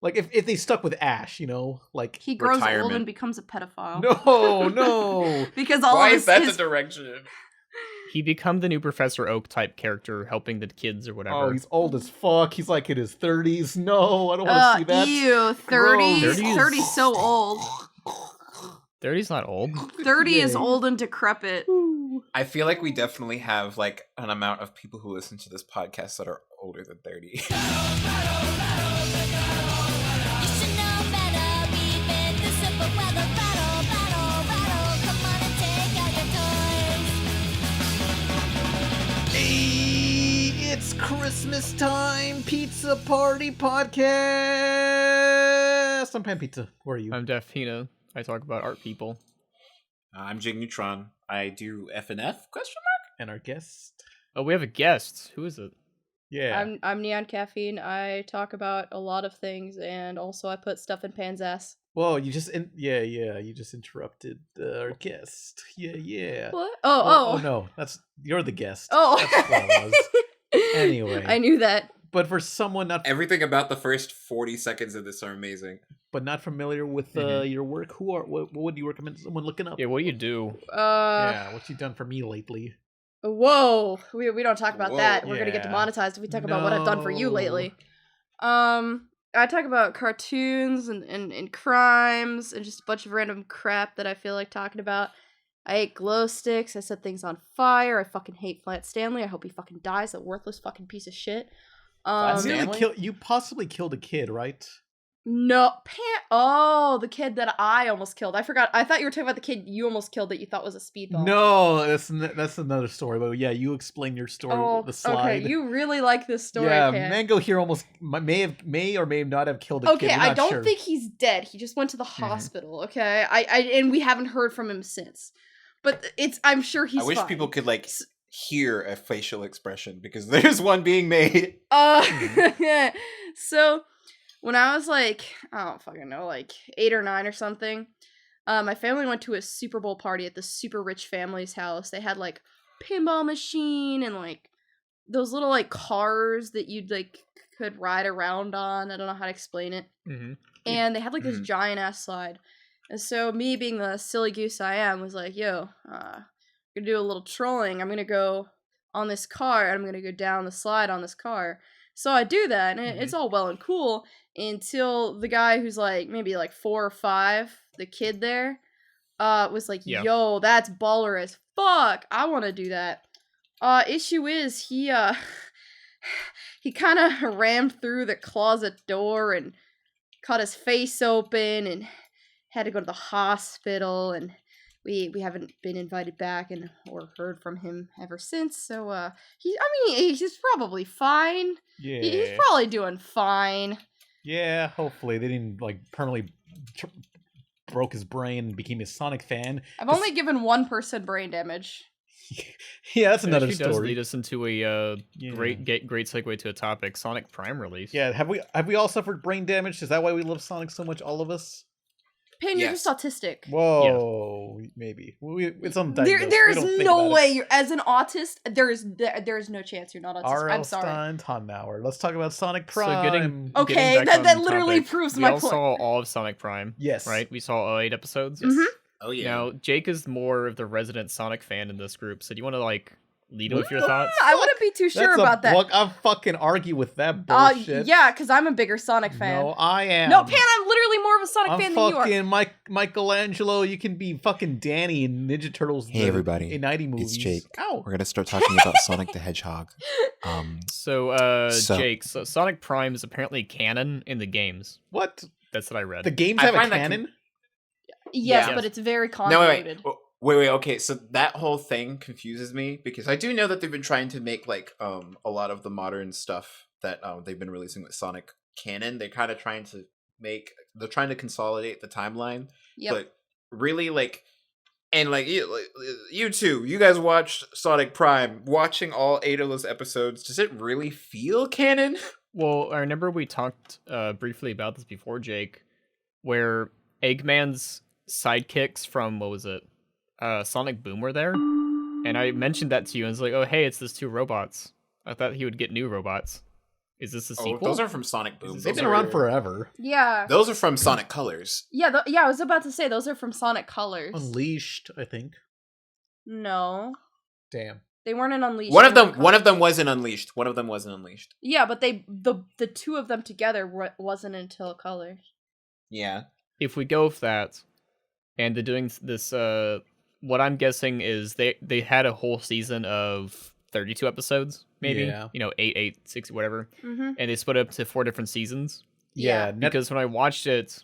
Like if they stuck with Ash, like He grows old Retirement. and becomes a pedophile. no. Because all Why of is that his the direction? He become the new Professor Oak type character, helping the kids or whatever. Oh, he's old as fuck. He's like in his 30s. No, I don't want to see that. Ew, 30. Gross. 30's so old. 30's not old. 30 is Yay. old and decrepit. I feel like we definitely have like an amount of people who listen to this podcast that are older than 30. Hey, it's Christmas time, pizza party podcast. I'm Pan Pizza. Who are you? I'm Def Hina. I talk about art people. I'm Jig Neutron. I do F&F? Question And our guest. Oh, we have a guest. Who is it? Yeah. I'm Neon Caffeine. I talk about a lot of things, and also I put stuff in Pan's ass. Whoa, you just you just interrupted our guest. Yeah. What? Oh no, you're the guest. Oh. That's what it was. Anyway. I knew that. But for someone not Everything about the first 40 seconds of this are amazing. but not familiar with your work, what would you recommend someone looking up? Yeah, what do you do? Yeah, what you done for me lately? Whoa. We don't talk about Whoa, that. We're gonna get yeah. demonetized if we talk about what I've done for you No. lately. I talk about cartoons and crimes and just a bunch of random crap that I feel like talking about. I hate glow sticks. I set things on fire. I fucking hate Flat Stanley. I hope he fucking dies, that worthless fucking piece of shit. You Stanley? you possibly killed a kid, right? No, oh, the kid that I almost killed. I forgot. I thought you were talking about the kid you almost killed that you thought was a speedball. No, that's another story. But yeah, you explain your story. Oh, With the slide. okay. You really like this story, yeah, Pan. Mango here almost may or may not have killed a kid. Okay, We're I not don't sure. think he's dead. He just went to the hospital. Okay, I and we haven't heard from him since. But I'm sure he's. I wish fine. people could like hear a facial expression because there's one being made. So when I was like, I don't fucking know, like 8 or 9 or something, my family went to a Super Bowl party at this super rich family's house. They had like pinball machine and like those little like cars that you'd like could ride around on. I don't know how to explain it. Mm-hmm. And they had like this giant ass slide. And so me being the silly goose I am was like, yo, I'm gonna do a little trolling. I'm gonna go on this car and I'm gonna go down the slide on this car. So I do that, and it's all well and cool until the guy who's like maybe like 4 or 5, the kid there, was like, Yeah. yo, that's baller as fuck. I want to do that. Issue is he he kind of rammed through the closet door and cut his face open and had to go to the hospital, and we haven't been invited back and or heard from him ever since. So he's probably fine. Yeah. He's probably doing fine. Yeah, hopefully they didn't like permanently broke his brain and became a Sonic fan. I've only given one person brain damage. Yeah, that's another Actually does story. lead us into a Yeah. great segue to a topic: Sonic Prime release. Yeah, have we all suffered brain damage? Is that why we love Sonic so much, all of us? Pan, you're Yes. just autistic. Whoa, maybe. It's undiagnosed. There We is don't think no about it. way you're as an autist. There is no chance you're not autistic. R.L. I'm sorry. Stein, Tannauer. Let's talk about Sonic So Prime. Okay, getting back that on literally topic, proves we my all point. saw all of Sonic Prime. Yes. Right? We saw 8 episodes. Mhm. Oh yeah. Now, Jake is more of the resident Sonic fan in this group, so do you want to like lead with your thoughts? I wouldn't be too sure That's about that. I'll fucking argue with that bullshit. Yeah, because I'm a bigger Sonic fan. No, I am. No, Pan, I'm literally more of a Sonic I'm fan than you are. fucking Michelangelo. You can be fucking Danny in Ninja Turtles. Hey, everybody. in 90 movies. It's Jake. Ow. We're gonna start talking about Sonic the Hedgehog. So, So- Jake, so Sonic Prime is apparently canon in the games. What? That's what I read. The games I have a find that canon? Yes, Yeah. but it's very No, convoluted. wait. Okay, so that whole thing confuses me because I do know that they've been trying to make like a lot of the modern stuff that they've been releasing with Sonic canon. They're kind of trying to consolidate the timeline. Yep. But really, like, and like you two, you guys watched Sonic Prime. Watching all 8 of those episodes, does it really feel canon? Well, I remember we talked briefly about this before, Jake, where Eggman's sidekicks from, what was it, Sonic Boom were there, and I mentioned that to you, and it's like, oh, hey, it's those 2 robots. I thought he would get new robots. Is this a Oh, sequel? those are from Sonic Boom. They've They've Those been are- around forever. Yeah. Those are from Sonic Colors. Yeah, yeah, I was about to say those are from Sonic Colors. Unleashed, I think. No. Damn. They weren't in Unleashed. One of they were them. One of Colors. them wasn't Unleashed. One of them wasn't Unleashed. Yeah, but the two of them together wasn't until Colors. Yeah. If we go with that, and they're doing this, what I'm guessing is they had a whole season of 32 episodes, maybe. Yeah. 8, 60, whatever, Mm-hmm. and they split up to 4 different seasons. Yeah, Because when I watched it,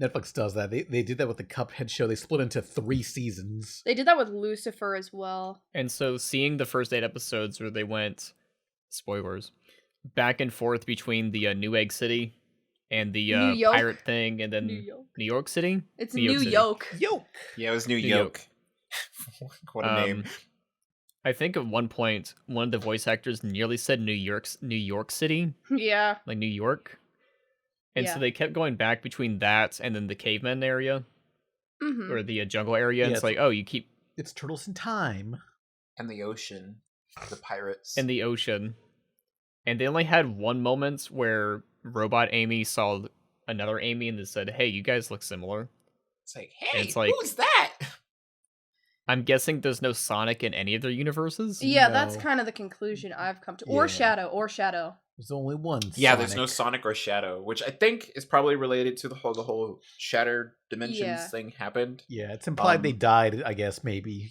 Netflix does that. They did that with the Cuphead show. They split into 3 seasons. They did that with Lucifer as well. and so seeing the first 8 episodes where they went, spoilers, back and forth between the New Egg City and the New York. pirate thing, and then New York City. It's New York New City. Yoke. Yo! Yeah, it was New New Yoke. What a name. I think at one point one of the voice actors nearly said New York City, Yeah. like New York. And Yeah. so they kept going back between that and then the caveman area Mm-hmm. or the jungle area. And Yeah, it's like, oh, you keep It's Turtles in Time. And the ocean. The pirates. in the ocean. And they only had one moment where Robot Amy saw another Amy and they said, hey, you guys look similar. It's like, hey, it's like- who's that? I'm guessing there's no Sonic in any of their universes. Yeah, that's No. kind of the conclusion I've come to. Or Yeah. Shadow. There's only one. Yeah, there's no Sonic. Sonic or Shadow, which I think is probably related to the whole Shattered Dimensions Yeah. thing happened. Yeah, it's implied they Um, died, I guess, maybe.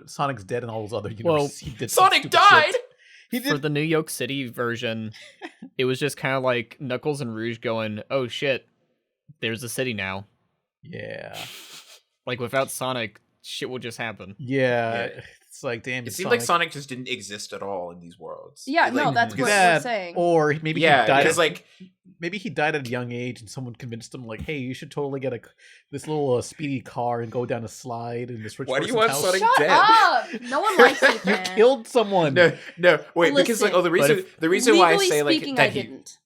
Sonic's dead in all those other universes. He did some Sonic stupid died! shit. He For did. the New York City version, it was just kind of like Knuckles and Rouge going, oh shit, there's a city now. Yeah. Like without Sonic, shit will just happen. Yeah. Yeah. It's like, damn. It seemed like Sonic just didn't exist at all in these worlds. Yeah, Like, no, that's what that, we're saying. Or maybe yeah, he died. because like Maybe he died at a young age, and someone convinced him, like, "Hey, you should totally get this little speedy car and go down a slide in this rich Why do you person's want house." Sonic Shut dead? up! No one likes you, You man. killed someone. no, wait, because like Listen. the reason But the reason why I Legally say like speaking, that I he didn't.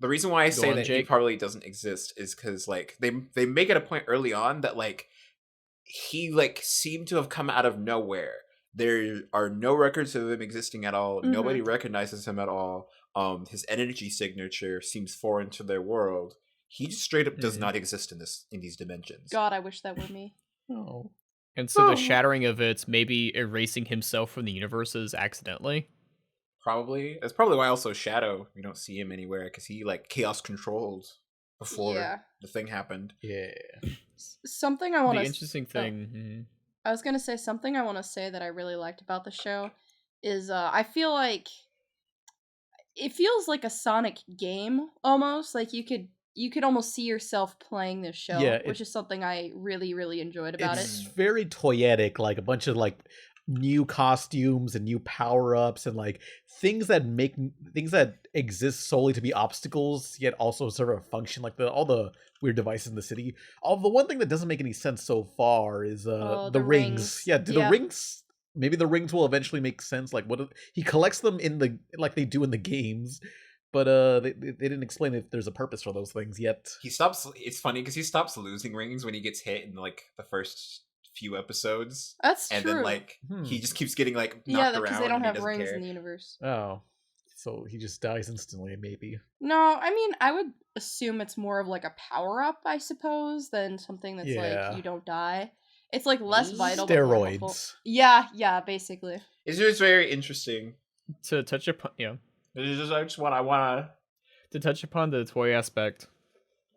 the reason why I say on, that he Jake. probably doesn't exist is because like they make it a point early on that like he like seemed to have come out of nowhere. There are no records of him existing at all. Mhm. Nobody recognizes him at all. His energy signature seems foreign to their world. He just straight up does Mhm. not exist in these dimensions. God, I wish that were me. Oh. And so Oh. the shattering of it, maybe erasing himself from the universes accidentally. Probably. That's probably why also Shadow, you don't see him anywhere because he like chaos controlled before Yeah. the thing happened. Yeah. Something I want The to. interesting thing. I was gonna say something I want to say that I really liked about the show is I feel like it feels like a Sonic game almost. Like you could almost see yourself playing this show, Yeah, which is something I really really enjoyed about It's it. very toyetic, like a bunch of like new costumes and new power-ups and like things that exist solely to be obstacles yet also serve a function, like all the weird devices in the city. The one thing that doesn't make any sense so far is Oh, the the rings. rings. Yeah, do Yeah. the rings, maybe the rings will eventually make sense, like he collects them like they do in the games, but they didn't explain if there's a purpose for those things yet. He stops. It's funny because he stops losing rings when he gets hit in like the first few episodes, That's and true. then like he just keeps getting like yeah, knocked because around. they don't and he have doesn't rings care. in the universe. Oh, so he just dies instantly, maybe. No, I mean I would assume it's more of like a power up, I suppose, than something that's Yeah. like you don't die. It's like less vital. but more helpful. Steroids. Yeah, basically. It's just very interesting. To touch upon, I wanna. to touch upon the toy aspect,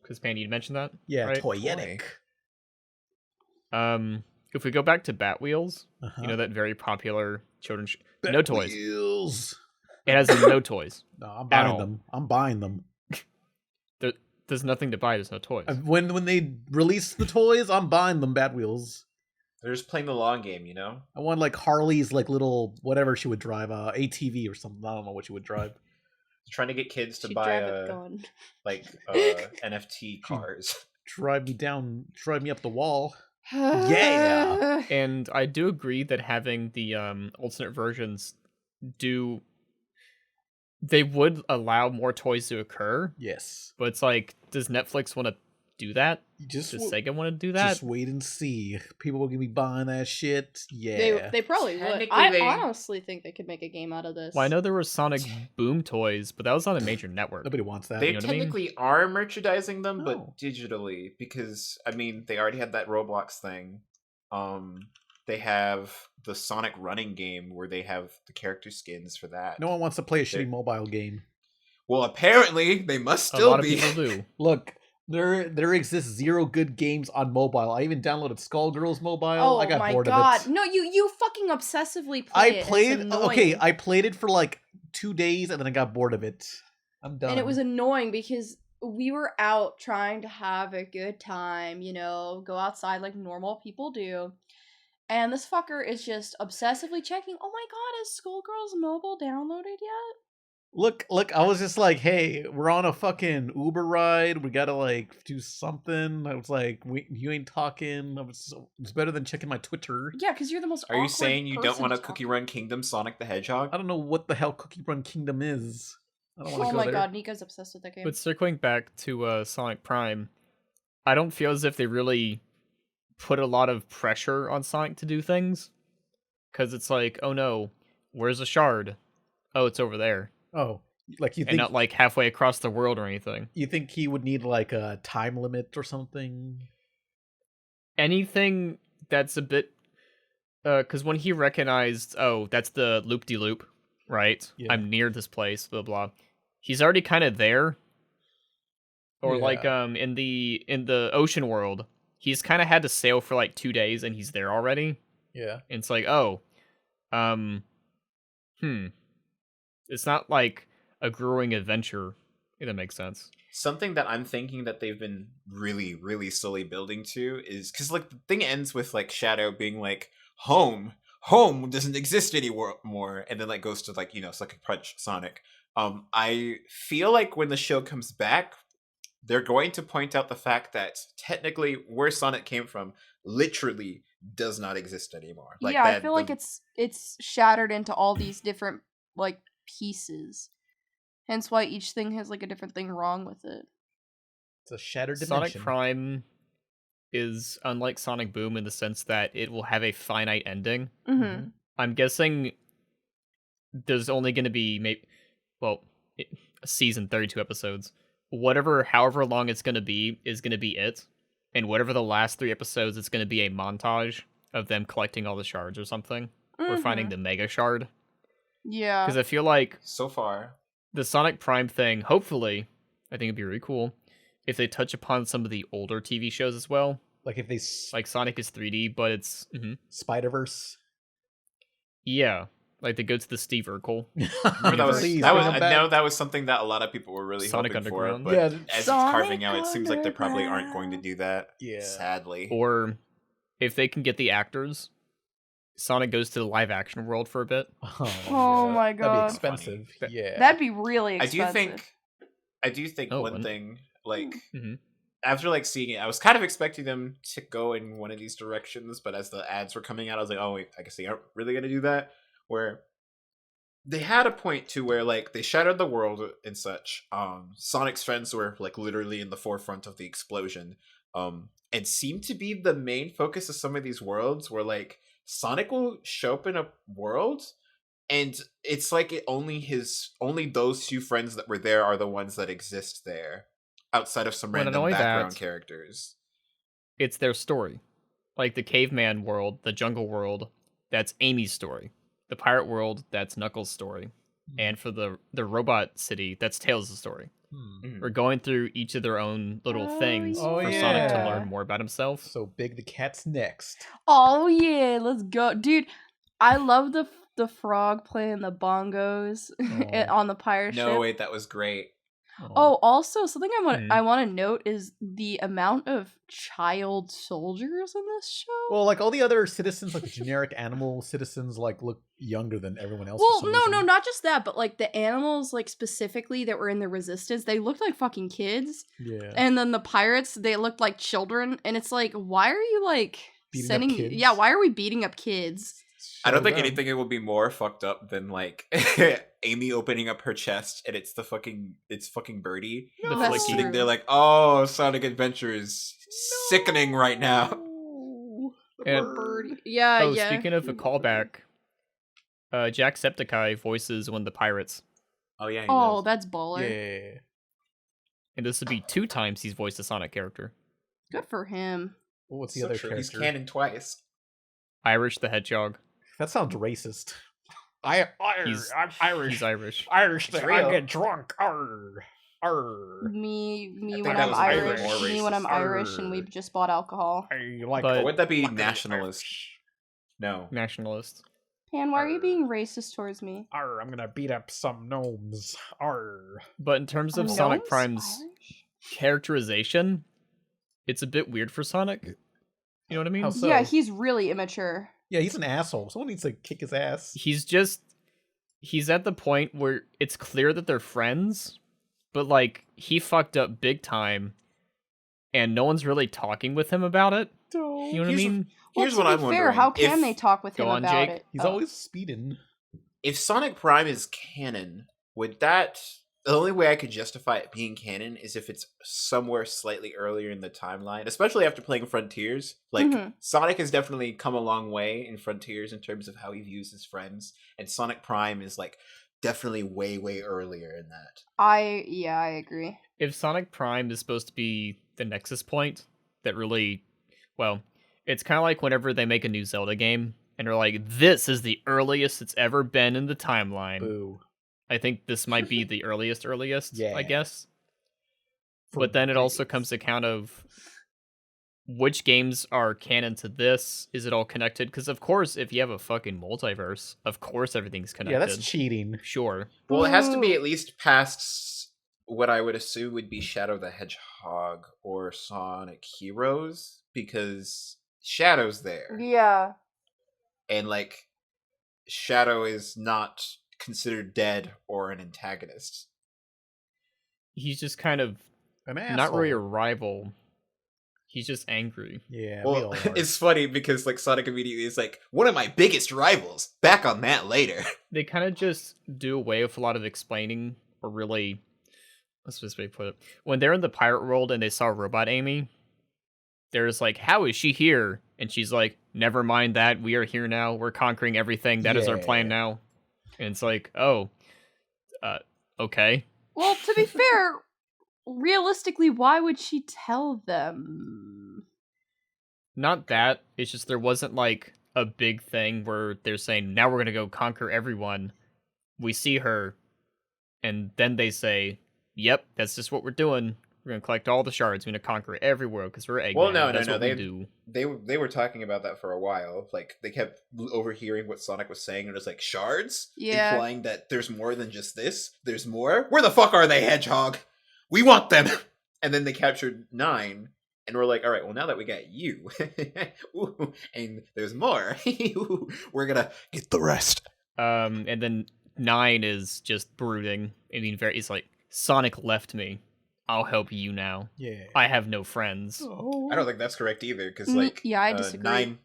because Pandy, you mentioned that. Yeah, Right. toyetic. If we go back to Bat Wheels, Uh-huh. you know that very popular children's no toys. Wheels. It has no toys. No, I'm At buying all. them. I'm buying them. There's nothing to buy. There's no toys. When they release the toys, I'm buying them. Bat Wheels. They're just playing the long game, you know. I want like Harley's like little whatever she would drive, ATV or something. I don't know what she would drive. Trying to get kids to She'd buy drive a gun. like NFT cars. Drive me up the wall. Yeah. And I do agree that having the alternate versions they would allow more toys to occur, Yes. but it's like, does Netflix want to do that? Just Does Sega want to do that? Just wait and see. People are gonna be buying that shit. Yeah. They probably would. Technically, I they- honestly think they could make a game out of this. Well, I know there were Sonic Boom toys, but that was on a major network. Nobody wants that. They You know what I mean? technically are merchandising them, Oh. but digitally, because I mean they already had that Roblox thing. They have the Sonic running game where they have the character skins for that. No one wants to play a shitty They're- mobile game. Well, apparently they must A still lot of be. people do. Look, there exists 0 good games on mobile. I even downloaded Skullgirls mobile. Oh I got my bored god! of it. No, you fucking obsessively play I it. and it's played okay, annoying. I played it for like 2 days and then I got bored of it. I'm done. And it was annoying because we were out trying to have a good time, you know, go outside like normal people do. And this fucker is just obsessively checking, oh my god, is Skullgirls Mobile downloaded yet? Look, I was just like, hey, we're on a fucking Uber ride. We gotta like do something. I was like, you ain't talking. It's better than checking my Twitter. Yeah, because you're the most Are you awkward saying you don't person want a to talk Cookie to. Run Kingdom Sonic the Hedgehog? I don't know what the hell Cookie Run Kingdom is. I don't want to Oh go my there. god, Nico's obsessed with that game. But circling back to Sonic Prime, I don't feel as if they really put a lot of pressure on Sonic to do things. Because it's like, oh no, where's the shard? Oh, it's over there. Oh, like you And think not like halfway across the world or anything. you think he would need like a time limit or something? Anything that's a bit... Because when he recognized, oh, that's the loop-de-loop, right? Yeah. I'm near this place, blah, blah. He's already kind of there. Or like in the ocean world, he's kind of had to sail for like 2 days and he's there already. Yeah. And it's like, oh, it's not like a growing adventure, if that makes sense. Something that I'm thinking that they've been really, really slowly building to is because like the thing ends with like Shadow being like, home doesn't exist anymore, and then like goes to like, you know, Sucker Punch Sonic. I feel like when the show comes back, they're going to point out the fact that technically where Sonic came from literally does not exist anymore. Like yeah, I that, feel like it's shattered into all these different like pieces. Hence why each thing has like a different thing wrong with it. It's a shattered Sonic dimension. Prime is unlike Sonic Boom in the sense that it will have a finite ending. Mm-hmm. I'm guessing there's only going to be a season, 32 episodes. However long it's going to be is going to be it. And whatever the last 3 episodes, it's going to be a montage of them collecting all the shards or something. Or finding the Mega Shard. Yeah. Because I feel like so far. the Sonic Prime thing, hopefully, I think it'd be really cool if they touch upon some of the older TV shows as well. Like if they Like Sonic is 3D, but it's... Spider-Verse. Yeah. Like they go to the Steve Urkel. Remember that was, Please that was bring I them back. know that was something that a lot of people were really Sonic hoping Underground. for, but Yeah. as it's Sonic carving out, it seems like they probably aren't going to do that. Yeah. Sadly. Or if they can get the actors, Sonic goes to the live action world for a bit. Oh yeah. my God. That'd be expensive. Yeah. That'd be really I expensive. do think Oh, one wouldn't- thing, like Mhm. after like seeing it, I was kind of expecting them to go in one of these directions, but as the ads were coming out, I was like, oh wait, I guess they aren't really gonna do that. Where they had a point to where like they shattered the world and such. Sonic's friends were like literally in the forefront of the explosion. And seemed to be the main focus of some of these worlds where like Sonic will show up in a world and it's like only those few friends that were there are the ones that exist there outside of some Well, not random only background that- characters. It's their story. Like the caveman world, the jungle world, that's Amy's story. The pirate world, that's Knuckles' story. And for the robot city, that's Tails' story. We're going through each of their own little Oh, things yeah. for Sonic to yeah. learn more about himself. So Big the Cat's next. Oh yeah, let's go, dude. I love the frog playing the bongos Aw. on the pirate No, ship. wait, that was great. Oh, also something Mhm. I want to note is the amount of child soldiers in this show. Well, like all the other citizens, like the generic animal citizens, like look younger than everyone else. Well, for some no, reason. not just that, but like the animals, like specifically that were in the Resistance, they looked like fucking kids, Yeah. and then the pirates, they looked like children, and it's like, why are you like Beating up sending? kids? Yeah, why are we beating up kids? I don't Show think them. anything will be more fucked up than like Amy opening up her chest and it's fucking Birdie The That's flicky. sitting true. there like, oh, Sonic Adventure is sickening right now. No. The And- bird. Yeah, Oh, yeah. speaking of a callback, Jacksepticeye voices one of the pirates, Oh yeah. He Oh, does. that's baller. Yeah. and this would be 2 times he's voiced a Sonic character. Good for him. What's the So other true. character? He's canon twice. Irish the Hedgehog. That sounds racist. I'm Irish. He's Irish. Irish It's thing. real. I get drunk. Arr. Arr. Me think when that I'm was Irish. more Me when I'm racist. Irish and we've just bought alcohol. I like But- Or would that be What the- nationalist? No. Nationalist. Pan, why are you being racist towards me? Arr, I'm gonna beat up some gnomes. Arr. But in terms of Are Sonic gnomes Prime's Irish? characterization, it's a bit weird for Sonic. You know what I mean? How so? Yeah, he's really immature. Yeah, he's an asshole. Someone needs to kick his ass. He's at the point where it's clear that they're friends, but like he fucked up big time and no one's really talking with him about it. You know what I Here's- mean? Here's well, what to I'm be fair, wondering. how can If- they talk with Go him on, about Jake. it? He's Oh. always speeding. If Sonic Prime is canon, would that... The only way I could justify it being canon is if it's somewhere slightly earlier in the timeline, especially after playing Frontiers. Like, Mhm. Sonic has definitely come a long way in Frontiers in terms of how he views his friends, and Sonic Prime is, like, definitely way, way earlier in that. I agree. If Sonic Prime is supposed to be the nexus point that really, well, it's kind of like whenever they make a new Zelda game and they're like, this is the earliest it's ever been in the timeline. Boo. I think this might be the earliest, Yeah. I guess. For But then it also days. comes to count of which games are canon to this. Is it all connected? Because of course, if you have a fucking multiverse, of course everything's connected. Yeah, that's cheating. Sure. Well, it has to be Ooh. at least past what I would assume would be Shadow the Hedgehog or Sonic Heroes, because Shadow's there. Yeah. And, like, Shadow is not considered dead or an antagonist. He's just kind of An asshole. not really a rival. He's just angry. Yeah, we Well, all are. it's funny because, like, Sonic immediately is like, one of my biggest rivals. Back on that later. They kind of just do away with a lot of explaining, or really, let's just put it. When they're in the pirate world and they saw Robot Amy, they're just like, how is she here? And she's like, never mind that. We are here now. We're conquering everything. That is our plan Yeah. now. And it's like, oh, okay. Well, to be fair, realistically, why would she tell them? Not that. It's just there wasn't like a big thing where they're saying, now we're going to go conquer everyone. We see her. And then they say, yep, that's just what we're doing. We're going to collect all the shards. We're going to conquer every world because we're Eggman. Well, no, That's what we they do. they were talking about that for a while. Like, they kept overhearing what Sonic was saying, and it was like, shards? Yeah. Implying that there's more than just this. There's more? Where the fuck are they, Hedgehog? We want them! And then they captured 9, and we're like, alright, well, now that we got you, ooh, and there's more, we're gonna get the rest. And then 9 is just brooding. I mean, it's like, Sonic left me. I'll help you now. Yeah. I have no friends. Oh. I don't think that's correct either, because, Mm, like, yeah, I disagree.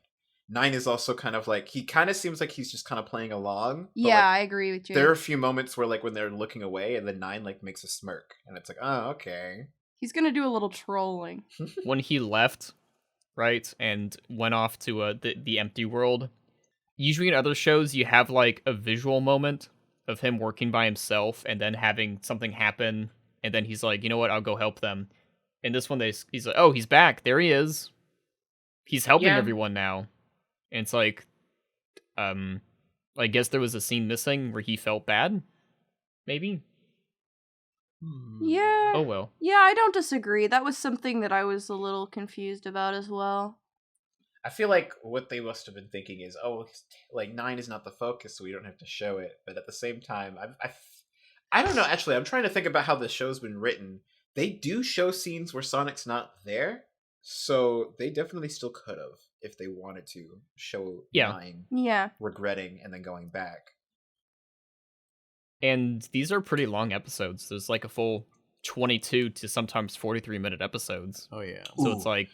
9 is also kind of like, he kind of seems like he's just kind of playing along. but, Yeah, like, I agree with you. there are a few moments where, like, when they're looking away, and then 9, like, makes a smirk, and it's like, oh, okay. He's gonna do a little trolling. When he left, right, and went off to the empty world, usually in other shows you have like a visual moment of him working by himself and then having something happen, and then he's like, you know what, I'll go help them. In this one, he's like, oh, he's back. There he is. He's helping Yeah. everyone now. And it's like, I guess there was a scene missing where he felt bad. Maybe. Yeah. Oh well. Yeah, I don't disagree. That was something that I was a little confused about as well. I feel like what they must have been thinking is, oh, like 9 is not the focus, so we don't have to show it. But at the same time, I don't know. Actually, I'm trying to think about how the show's been written. They do show scenes where Sonic's not there, so they definitely still could have if they wanted to show Yeah. 9 Yeah. regretting and then going back. And these are pretty long episodes. There's like a full 22 to sometimes 43-minute episodes. Oh yeah. So it's Ooh. like,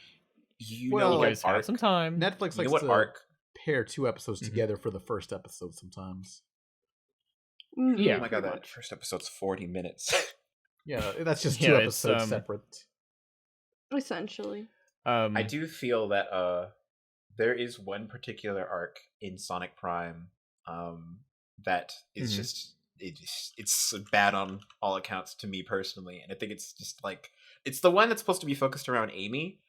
You Well, know you what guys have arc? some time. Netflix You know likes what to arc? pair 2 episodes Mhm. together for the first episode sometimes. Yeah. Oh my god, pretty that much. first episode's 40 minutes. Yeah, that's just Yeah, 2 it's, episodes separate. Essentially. I do feel that there is one particular arc in Sonic Prime that is Mhm. just it's bad on all accounts to me personally, and I think it's just like it's the one that's supposed to be focused around Amy.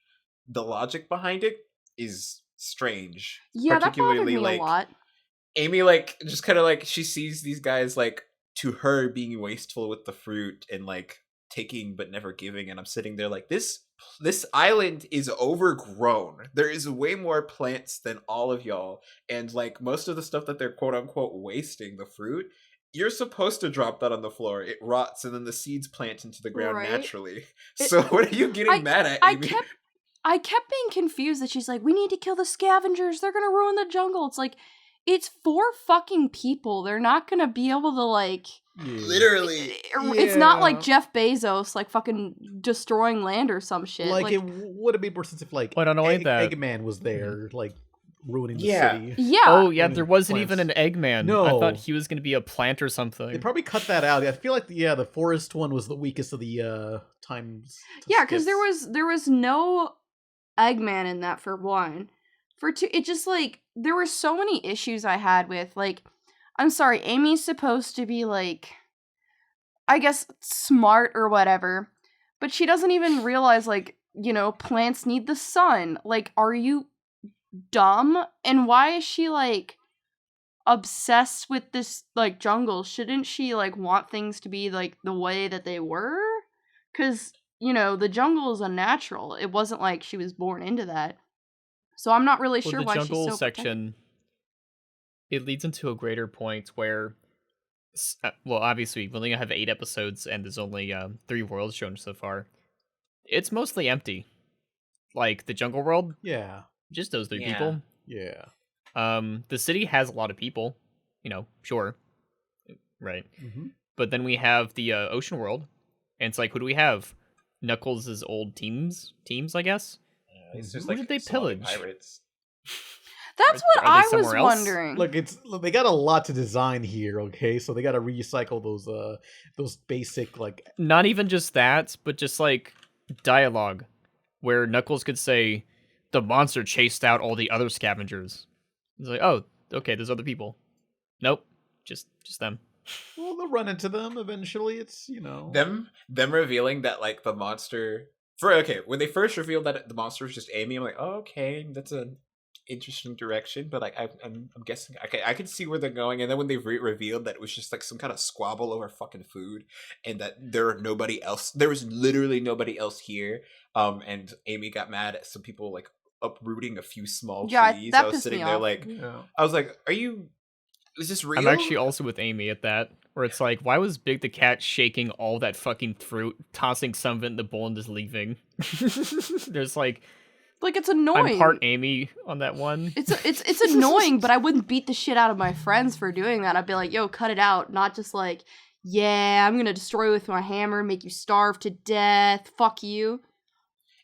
The logic behind it is strange. Yeah, that bothered particularly me like a lot. Amy like just kind of like she sees these guys like to her being wasteful with the fruit and like taking but never giving, and I'm sitting there like this island is overgrown. There is way more plants than all of y'all, and like most of the stuff that they're quote unquote wasting, the fruit, you're supposed to drop that on the floor. It rots and then the seeds plant into the ground Right. naturally. So what are you getting mad at, I Amy? kept being confused that she's like, we need to kill the scavengers. They're gonna ruin the jungle. It's like, it's 4 fucking people. They're not gonna be able to like. Literally. It's not like Yeah. Jeff Bezos like fucking destroying land or some shit. Like, it would have made more sense if like Well, not only that- Eggman was there, like ruining the Yeah. city. yeah. Oh yeah, Ruining there wasn't even an plants. Eggman. I No. thought he was gonna be a plant or They something. probably cut that out. I feel like the forest one was the weakest of the times. Yeah, because there was no Eggman in that for one. For two, it just like there were so many issues I had with like, I'm sorry, Amy's supposed to be like, I guess smart or whatever, but she doesn't even realize like, you know, plants need the sun. Like, are you dumb? And why is she like obsessed with this like jungle? Shouldn't she like want things to be like the way that they were? Because you know, the jungle is unnatural. It wasn't like she was born into that. So I'm not really Well, sure the why she's jungle so section, it leads into a greater point where, well, obviously, we only have 8 episodes and there's only 3 worlds shown so far. It's mostly empty. Like the jungle world, Yeah, just those 3 Yeah. people. yeah. The city has a lot of people, you know, sure, right. Mm-hmm. But then we have the ocean world, and it's like, who do we have? Knuckles' old teams, I guess. It's just Who like did they smaller pillage? pirates. That's what Are they I was somewhere else? wondering. Look, they got a lot to design here. Okay, so they got to recycle those basic like. Not even just that, but just like dialogue, where Knuckles could say, "The monster chased out all the other scavengers." It's like, oh, okay, there's other people. Nope, just them. Well, they'll run into them eventually. It's Them revealing that like the monster when they first revealed that the monster was just Amy, I'm like, oh, okay, that's an interesting direction, but like I'm guessing I can see where they're going. And then when they revealed that it was just like some kind of squabble over fucking food, and that there was literally nobody else here, and Amy got mad at some people like uprooting a few small Yeah, trees. that I was pissed sitting me there off. like, Yeah. I was like, is this real? I'm actually also with Amy at that, where it's like, why was Big the Cat shaking all that fucking fruit, tossing some of it in the bowl and just leaving? There's like, Like, it's annoying. I'm part Amy on that one. It's annoying, but I wouldn't beat the shit out of my friends for doing that. I'd be like, yo, cut it out. Not just like, yeah, I'm gonna destroy you with my hammer, make you starve to death. Fuck you.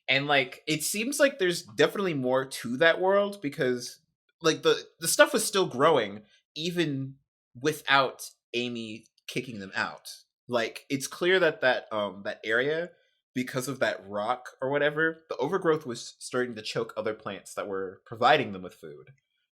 And like it seems like there's definitely more to that world, because like the stuff was still growing even without Amy kicking them out. Like it's clear that that area, because of that rock or whatever, the overgrowth was starting to choke other plants that were providing them with food.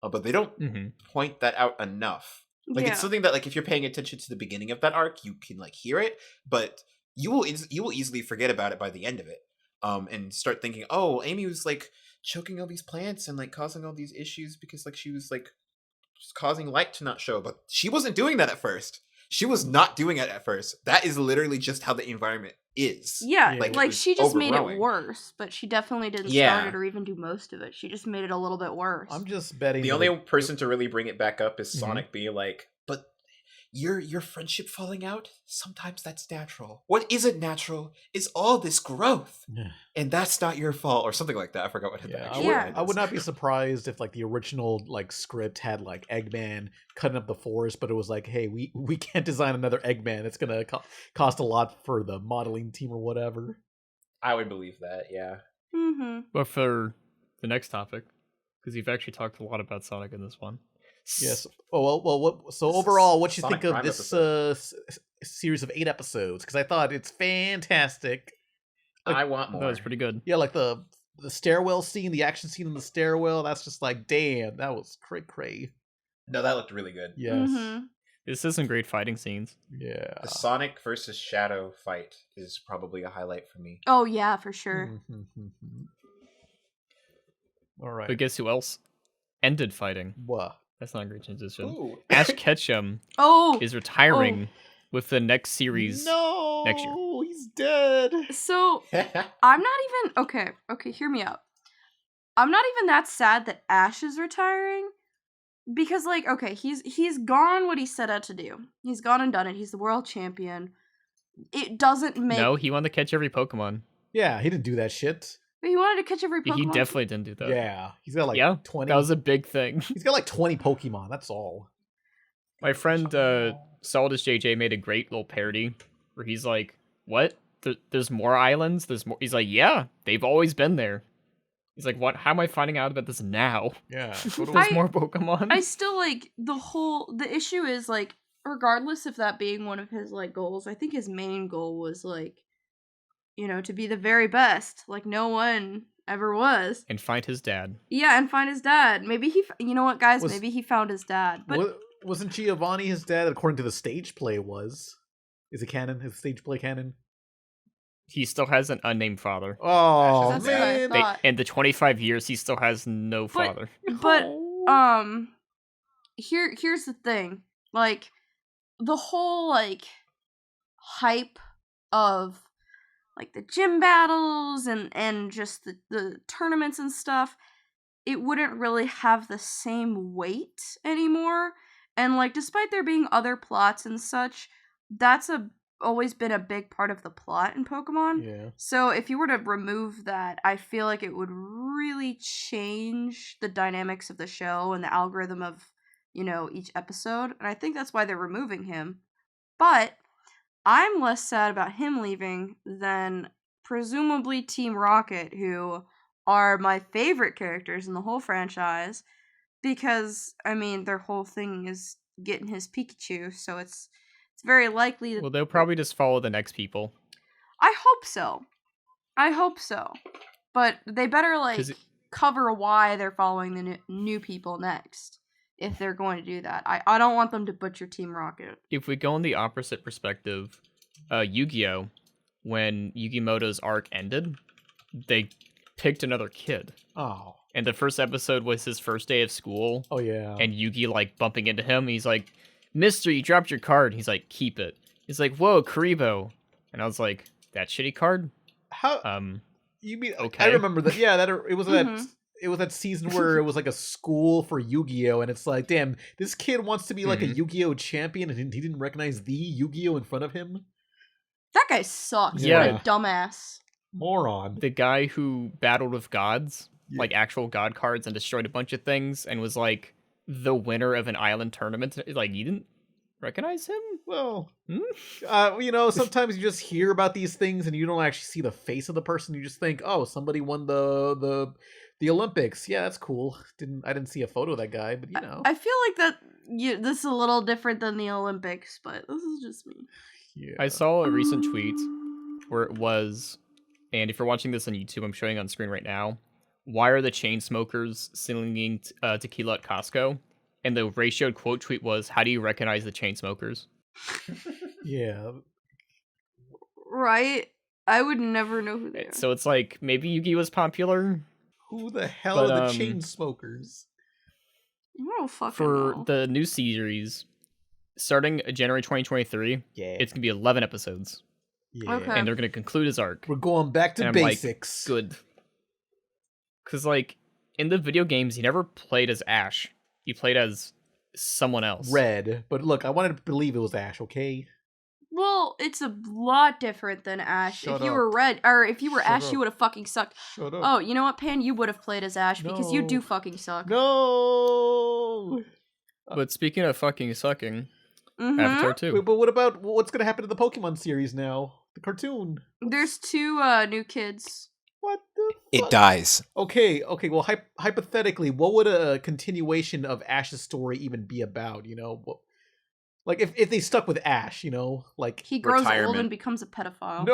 But they don't Mm-hmm. point that out enough. Like Yeah. it's something that like if you're paying attention to the beginning of that arc, you can like hear it, but you will easily forget about it by the end of it. And start thinking, oh, Amy was like choking all these plants and like causing all these issues because like she was like just causing light to not show, but she wasn't doing that at first. She was not doing it at first. That is literally just how the environment is. Yeah, Yeah. like, it was she just made it overgrowing. worse, but she definitely didn't Yeah. start it or even do most of it. She just made it a little bit worse. I'm just betting. The that only it- person to really bring it back up is Mhm. Sonic being like, but your friendship falling out, sometimes that's natural. What isn't natural is all this growth. Yeah. And that's not your fault, or something like that. I forgot what the Yeah, actual Yeah. line I would is. not be surprised if like the original like script had like Eggman cutting up the forest, but it was like, hey, we can't design another Eggman. It's gonna cost a lot for the modeling team or whatever. I would believe that, yeah. Mm-hmm. But for the next topic, because you've actually talked a lot about Sonic in this one. Yes. Oh well. What? So This is overall, what you Sonic think of Prime this episode. series of 8 episodes? Because I thought it's fantastic. I want That more. was pretty good. Yeah, like the stairwell scene, the action scene in the stairwell. That's just like, damn, that was cray. No, that looked really good. Yes. Mhm. This is some great fighting scenes. Yeah. The Sonic versus Shadow fight is probably a highlight for me. Oh yeah, for sure. All right. But guess who else ended fighting? What? That's not a great transition. Ooh. Ash Ketchum Oh, is retiring with the next series. No, next year. He's dead. so I'm not even okay. Okay, hear me out. I'm not even that sad that Ash is retiring because, like, okay, he's gone what he set out to do. He's gone and done it. He's the world champion. It doesn't make. No, he wanted to catch every Pokemon. Yeah, he didn't do that shit. He wanted to catch every Pokemon. He definitely didn't do that. Yeah, he's got like Yeah, 20. that was a big thing. He's got like 20 Pokemon. That's all. My friend Saldus JJ made a great little parody where he's like, "What? There's more islands? There's more." He's like, "Yeah, they've always been there." He's like, "What? How am I finding out about this now? Yeah. There's more Pokemon." I still like the issue is like regardless of that being one of his like goals, I think his main goal was like, you know, to be the very best, like no one ever was. And find his dad. Yeah, and find his dad. Maybe you know what, guys? Was- Maybe he found his dad. But Wasn't Giovanni his dad? According to the stage play, was. Is it canon? His stage play canon? He still has an unnamed father. Oh That's what I man. thought. In the 25 years, he still has no father. But here's the thing. Like the whole like hype of like the gym battles and just the tournaments and stuff, it wouldn't really have the same weight anymore. And like despite there being other plots and such, that's always been a big part of the plot in Pokemon. Yeah. So if you were to remove that, I feel like it would really change the dynamics of the show and the algorithm of, you know, each episode. And I think that's why they're removing him. But I'm less sad about him leaving than presumably Team Rocket, who are my favorite characters in the whole franchise, because I mean their whole thing is getting his Pikachu, so it's very likely that Well, they'll probably just follow the next people. I hope so. But they better like 'Cause cover why they're following the new people next if they're going to do that. I don't want them to butcher Team Rocket. If we go in the opposite perspective, Yu-Gi-Oh, when Yugimoto's arc ended, they picked another kid. Oh. And the first episode was his first day of school, Oh yeah. and Yugi like bumping into him. He's like, "Mister, you dropped your card." He's like, "Keep it." He's like, "Whoa, Karibo." And I was like, "That shitty card?" How you mean? okay. I remember that. Yeah, it was that. Mhm. It was that season where it was like a school for Yu-Gi-Oh, and it's like, damn, this kid wants to be like a Mhm. Yu-Gi-Oh champion, and he didn't recognize the Yu-Gi-Oh in front of him. That guy sucks. Yeah. What a dumbass. Moron. The guy who battled with gods, Yeah. like actual god cards, and destroyed a bunch of things, and was like the winner of an island tournament. Like, you didn't recognize him? Well, Hmm? you know, sometimes you just hear about these things and you don't actually see the face of the person. You just think, oh, somebody won the Olympics. Yeah, that's cool. I didn't see a photo of that guy, but you know. I feel like that this is a little different than the Olympics, but this is just me. Yeah. I saw a recent tweet where it was, and if you're watching this on YouTube, I'm showing on screen right now. Why are the chain smokers singing tequila at Costco? And the ratioed quote tweet was, "How do you recognize the chain smokers?" Yeah. Right? I would never know who they are. So it's like maybe Yugi was popular Who the hell But, are the chain smokers? I don't fucking for know. the new series starting January 2023. Yeah. It's gonna be 11 episodes, yeah. Okay. and they're gonna conclude his arc. We're going back to And I'm like, basics. Good, because like in the video games, he never played as Ash. He played as someone else. Red. But look, I wanted to believe it was Ash, okay? Well, it's a lot different than Ash. Shut if you up. were Red, or if you were Shut Ash, up. you would have fucking sucked. Shut up. Oh, you know what, Pan? You would have played as Ash because you No. do fucking suck. No. But speaking of fucking sucking, Mhm. Avatar 2. Wait, but what about what's going to happen to the Pokemon series now? The cartoon. There's two new kids. What the It dies. Okay. Well, hypothetically, what would a continuation of Ash's story even be about? You know, like if they stuck with Ash, you know, like He grows old Retirement. and becomes a pedophile.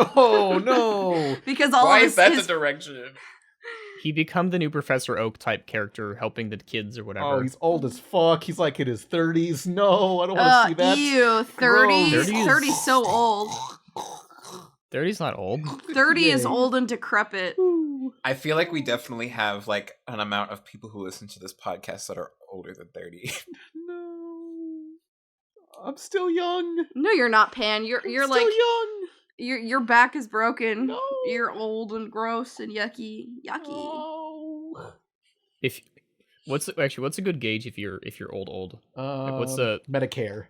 no. Because all Why of is that his the direction? He become the new Professor Oak type character, helping the kids or whatever. Oh, he's old as fuck. He's like in his 30s. No, I don't want to see that. ew, 30, Gross. 30's so old. 30's not old. 30 is Yay. old and decrepit. I feel like we definitely have like an amount of people who listen to this podcast that are older than 30. No, I'm still young. No, you're not, Pan. You're I'm like still young. your back is broken. No. You're old and gross and yucky. No. What's a good gauge if you're old? what's the- Medicare?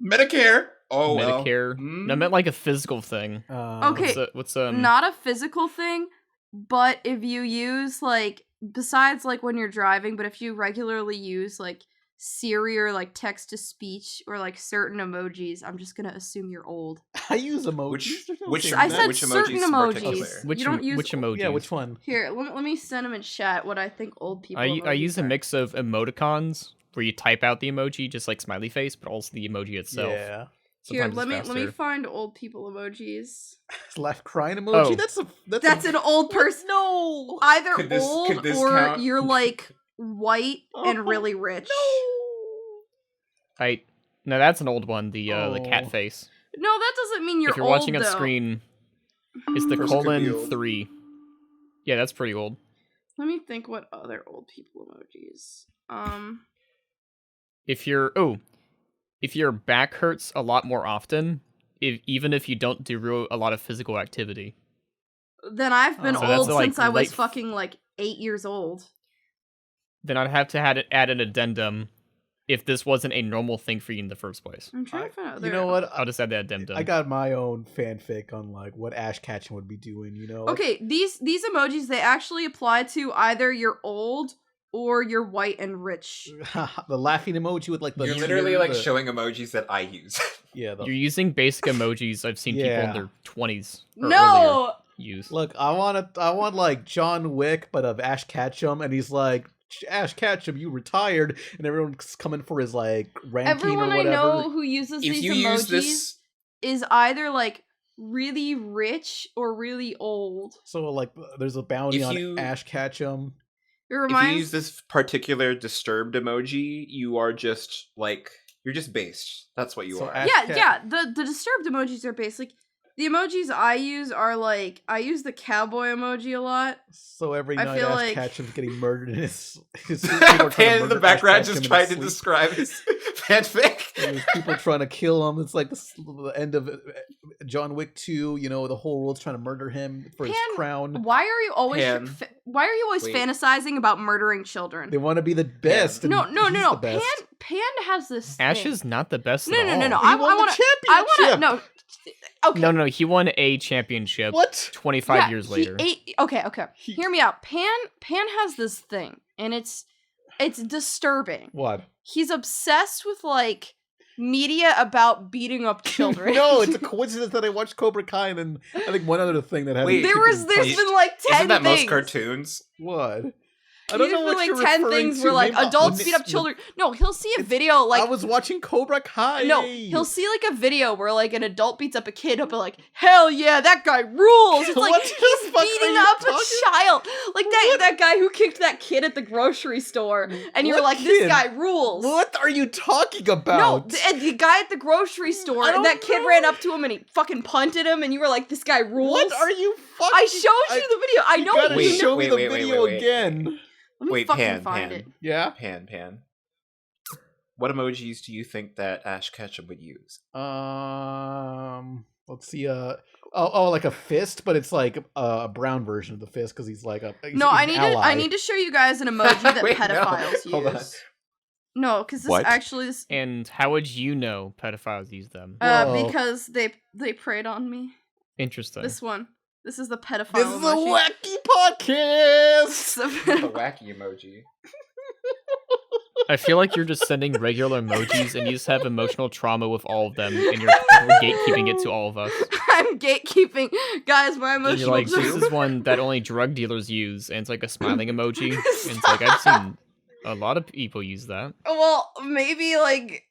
Medicare. Oh, well. Medicare? No, I meant like a physical thing. Okay. What's Not a physical thing, but if you use like besides like when you're driving, but if you regularly use like Siri or like text to speech or like certain emojis, I'm just gonna assume you're old. I use emojis. Which- There's no which- shame I in that- said which certain emojis in particular? emojis. which You don't use which emoji? Yeah, which one? Here, let me send them in chat what I think old people. I emojis use a are. mix of emoticons where you type out the emoji just like smiley face, but also the emoji itself. Yeah. Here, Sometimes let it's me faster. find old people emojis. Laugh crying emoji. Oh. That's an old person. No. Either Could this old or count? you're like white and Oh, really rich. No, that's an old one. The Oh. cat face. No, that doesn't mean you're If you're old, watching on though. screen, it's the Person could be colon old. 3. Yeah, that's pretty old. Let me think what other old people emojis. If your back hurts a lot more often, even if you don't do a lot of physical activity. Then I've been Oh. So that's, old like, since I was late- fucking like 8 years old. Then I'd have to add an addendum if this wasn't a normal thing for you in the first place. I'm trying to find out. You know what? I'll just add that addendum. I got my own fanfic on like what Ash Ketchum would be doing. You know. Okay, these emojis they actually apply to either you're old or you're white and rich. the laughing emoji with like the. You're literally like the- showing emojis that I use. Yeah. You're using basic emojis I've seen people Yeah. in their 20s or No, earlier use. Look, I want like John Wick, but of Ash Ketchum, and he's like, Ash Ketchum, you retired, and everyone's coming for his like ranking everyone or I whatever. know who uses If these you emojis use this, is either like really rich or really old. So like, there's a bounty If on you- Ash Ketchum. It if reminds you use this particular disturbed emoji, you are just like you're just based. That's what you So are. Ash yeah, Cat- yeah. The disturbed emojis are basic. The emojis I use are like I use the cowboy emoji a lot. So every I night feel Ash like- Ketchum's getting murdered in his. people are trying to Pan in the murder Ash background Ketchum just in trying his to sleep. describe his fanfic. And there's people trying to kill him. It's like the end of John Wick 2. You know, the whole world's trying to murder him for his Pan, crown. Why are you always Pan. why are you always Wait. fantasizing about murdering children? They want to be the best. and No. he's Pan the best. has this Ash thing. is not the best No, at no, all. no, no. He I won the want to championship. no. Okay. No, he won a championship What? 25 Yeah, years he later. Okay. He- Hear me out. Pan has this thing, and it's disturbing. What? He's obsessed with like media about beating up children. No, it's a coincidence that I watched Cobra Kai and then I think one other thing that had. Wait, there's been like 10 Isn't that things. most cartoons? What? I There's don't know been what you're like 10 referring things to. where like Maybe- adults when beat up it's- children. No, he'll see a video like I was watching Cobra Kai. no, he'll see like a video where like an adult beats up a kid. He'll be like, "Hell yeah, that guy rules!" It's like What the he's fuck are beating you up talking- a child, like that guy who kicked that kid at the grocery store, and you're What like, "This kid? guy rules." What are you talking No, about? the guy at the grocery store, I and that don't kid know. ran up to him and he fucking punted him, and you were like, "This guy rules." What are you fucking? I showed you the video. I You know gotta you Wait, show know. me the wait, video wait. again. Let me Wait, fucking Pan, find Pan. it. Yeah. Pan. What emojis do you think that Ash Ketchum would use? Let's see. Like a fist, but it's like a brown version of the fist because he's like a. No, he's I an need to. ally. I need to show you guys an emoji that Wait, no. pedophiles Hold on. use. No, because this What? actually this. And how would you know pedophiles use them? Whoa. Because they preyed on me. Interesting. This one. This is the pedophile. This is a emoji. wacky podcast. So- The wacky emoji. I feel like you're just sending regular emojis and you just have emotional trauma with all of them and you're gatekeeping it to all of us. I'm gatekeeping. Guys, my And emotional you're like, this joke. is one that only drug dealers use, and it's like a smiling emoji. And it's like, I've seen a lot of people use that. Well, maybe like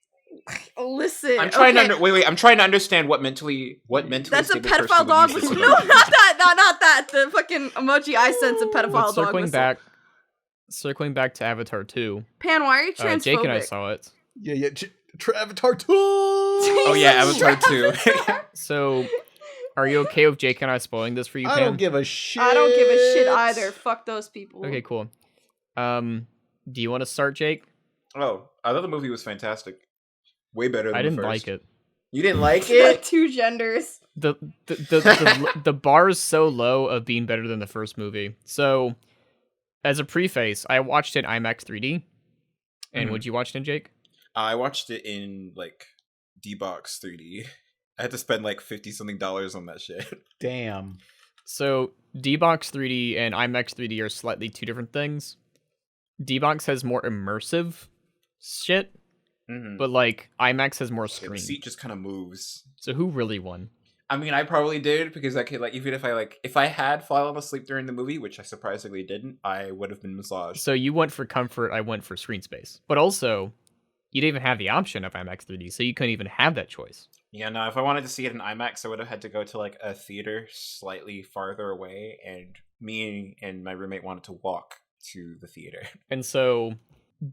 listen. I'm trying okay. to wait. I'm trying to understand what mentally. That's a stable person pedophile would dog. use No, this not emoji. that. Not that. The fucking emoji I sent's a pedophile But dog. circling back to Avatar 2, Pan, why are you transphobic? Jake and I saw it. Yeah. Avatar 2! Oh yeah, Avatar 2. So, are you okay with Jake and I spoiling this for you, Pan? I don't give a shit. I don't give a shit either. Fuck those people. Okay, cool. Do you want to start, Jake? Oh, I thought the movie was fantastic. Way better than I the didn't first. like it. You didn't like it? Two genders. The bar is so low of being better than the first movie. So, as a preface, I watched it in IMAX 3D. And would you watch it in, Jake? I watched it in like D-Box 3D. I had to spend like $50-something on that shit. Damn. So, D-Box 3D and IMAX 3D are slightly two different things. D-Box has more immersive shit, but like IMAX has more Yeah, screen. the seat just kind of moves. So who really won? I mean, I probably did because I could like even if I had fallen asleep during the movie, which I surprisingly didn't, I would have been massaged. So you went for comfort, I went for screen space. But also, you didn't even have the option of IMAX 3D, so you couldn't even have that choice. Yeah, no, if I wanted to see it in IMAX, I would have had to go to like a theater slightly farther away, and me and my roommate wanted to walk to the theater. And so,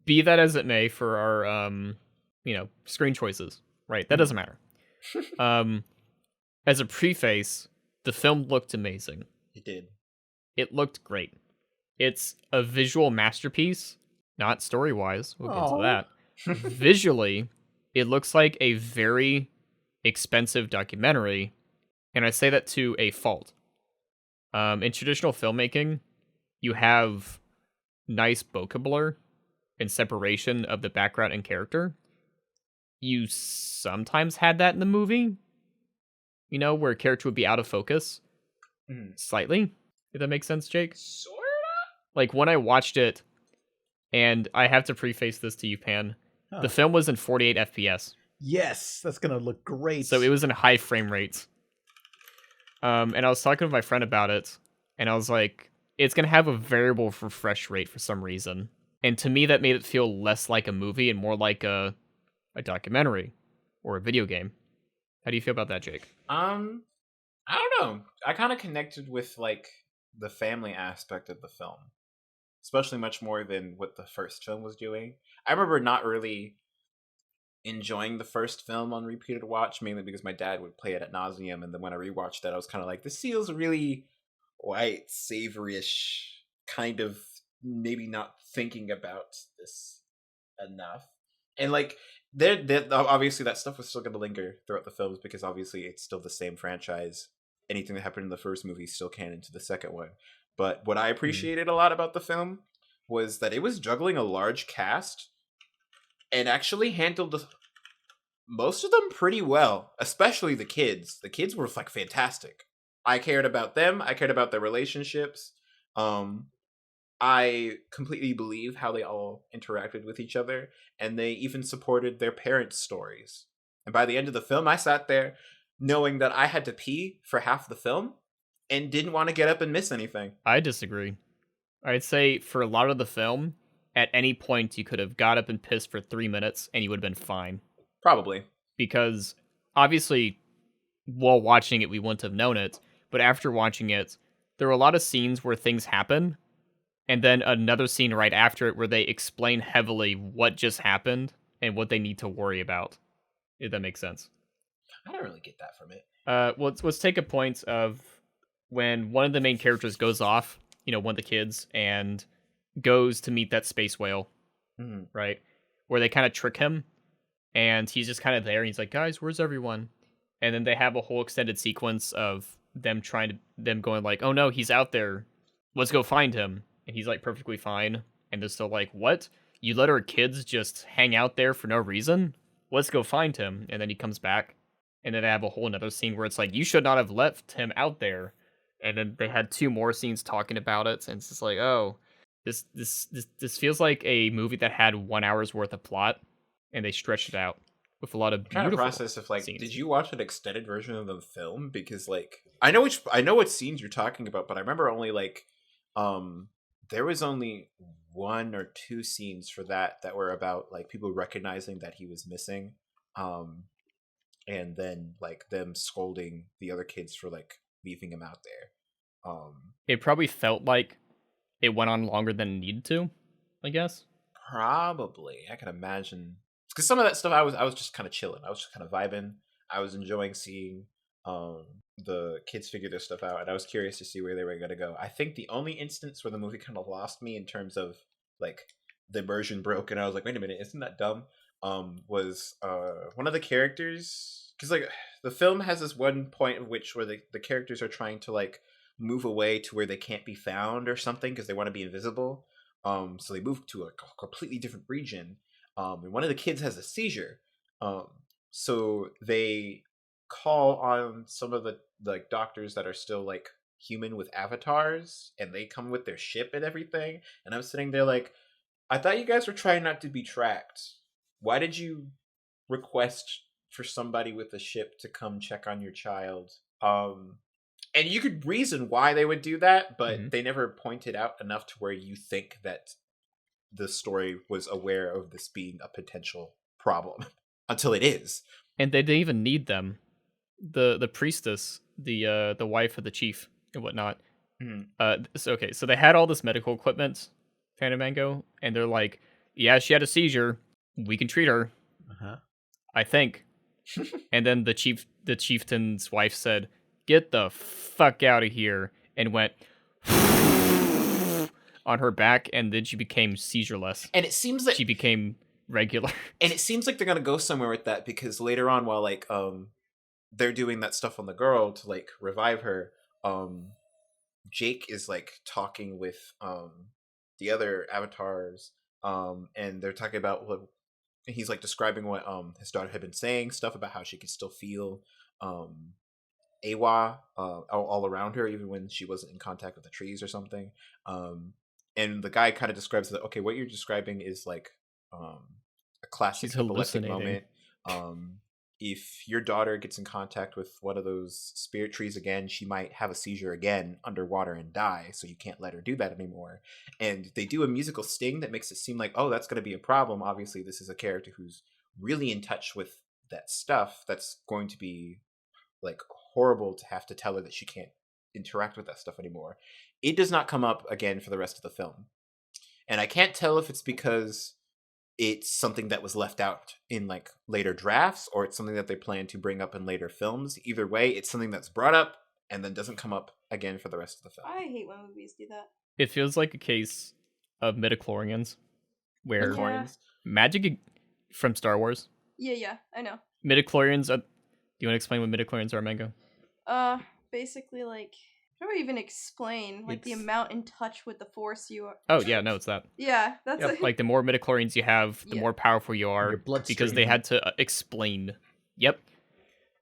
be that as it may for our, screen choices, right? That doesn't matter. As a preface, the film looked amazing. It did. It looked great. It's a visual masterpiece, not story-wise. We'll get to that. Visually, it looks like a very expensive documentary, and I say that to a fault. In traditional filmmaking, you have nice bokeh blur and separation of the background and character. You sometimes had that in the movie, where a character would be out of focus slightly, if that makes sense, Jake. Sorta? Like when I watched it, and I have to preface this to you, Pan, the film was in 48 FPS. Yes, that's gonna look great. So it was in high frame rates. And I was talking with my friend about it, and I was like, it's going to have a variable refresh rate for some reason. And to me, that made it feel less like a movie and more like a documentary or a video game. How do you feel about that, Jake? I don't know. I kind of connected with like the family aspect of the film, especially much more than what the first film was doing. I remember not really enjoying the first film on repeated watch, mainly because my dad would play it ad nauseum, and then when I rewatched it, I was kind of like, this feels really white, savory-ish, kind of maybe not thinking about this enough. And like, there obviously that stuff was still going to linger throughout the films because obviously it's still the same franchise. Anything that happened in the first movie is still canon to the second one. But what I appreciated a lot about the film was that it was juggling a large cast and actually handled most of them pretty well, especially the kids. The kids were like fantastic. I cared about them. I cared about their relationships. I completely believe how they all interacted with each other, and they even supported their parents' stories. And by the end of the film, I sat there knowing that I had to pee for half the film and didn't want to get up and miss anything. I disagree. I'd say for a lot of the film, at any point you could have got up and pissed for 3 minutes and you would have been fine. Probably. Because obviously, while watching it, we wouldn't have known it. But after watching it, there were a lot of scenes where things happen, and then another scene right after it where they explain heavily what just happened and what they need to worry about. If that makes sense. I don't really get that from it. Let's take a point of when one of the main characters goes off, one of the kids, and goes to meet that space whale, right? Where they kind of trick him, and he's just kind of there, and he's like, guys, where's everyone? And then they have a whole extended sequence of them going like, oh no, he's out there. Let's go find him. And he's like perfectly fine. And they're still like, what? You let our kids just hang out there for no reason? Let's go find him. And then he comes back. And then they have a whole another scene where it's like, you should not have left him out there. And then they had 2 more scenes talking about it. And it's just like, oh, this feels like a movie that had 1 hour's worth of plot. And they stretched it out with a lot of I'm trying to beautiful process if like, scenes. did you watch an extended version of the film? Because like, I know what scenes you're talking about, but I remember only like, there was only 1 or 2 scenes for that were about like people recognizing that he was missing, and then like them scolding the other kids for like leaving him out there. It probably felt like it went on longer than it needed to, I guess. Probably, I can imagine, because some of that stuff I was just kind of chilling. I was just kind of vibing. I was enjoying seeing the kids figure their stuff out, and I was curious to see where they were going to go. I think the only instance where the movie kind of lost me in terms of like the immersion broke, and I was like, wait a minute, isn't that dumb? Was one of the characters, because like the film has this one point of which where the characters are trying to like move away to where they can't be found or something because they want to be invisible. So they move to a completely different region. And one of the kids has a seizure. So they call on some of the like doctors that are still like human with avatars, and they come with their ship and everything. And I'm sitting there like, I thought you guys were trying not to be tracked. Why did you request for somebody with a ship to come check on your child? And you could reason why they would do that, but they never pointed out enough to where you think that the story was aware of this being a potential problem until it is. And they didn't even need them. The priestess, the wife of the chief and whatnot. So they had all this medical equipment, Panda Mango, and they're like, yeah, she had a seizure. We can treat her. I think. And then the chieftain's wife said, get the fuck out of here, and went on her back, and then she became seizureless. And it seems like she became regular. And it seems like they're gonna go somewhere with that, because later on, while like they're doing that stuff on the girl to like revive her, Jake is like talking with the other avatars, and they're talking about what he's like describing what his daughter had been saying, stuff about how she could still feel Awa all around her, even when she wasn't in contact with the trees or something. And the guy kind of describes that, okay, what you're describing is like a classic epileptic moment. If your daughter gets in contact with one of those spirit trees again, she might have a seizure again underwater and die, so you can't let her do that anymore. And they do a musical sting that makes it seem like, oh, that's going to be a problem. Obviously, this is a character who's really in touch with that stuff. That's going to be like horrible to have to tell her that she can't interact with that stuff anymore. It does not come up again for the rest of the film. And I can't tell if it's because it's something that was left out in like later drafts, or it's something that they plan to bring up in later films. Either way, it's something that's brought up and then doesn't come up again for the rest of the film. I hate when movies do that. It feels like a case of midichlorians, where magic from Star Wars. Yeah, I know. Midichlorians. Do you want to explain what midichlorians are, Mango? Basically, like, how do I even explain? Like, the amount in touch with the Force you are. Oh, yeah, no, it's that. Yeah, that's like, the more midichlorians you have, the more powerful you are. Because they had to explain. Yep.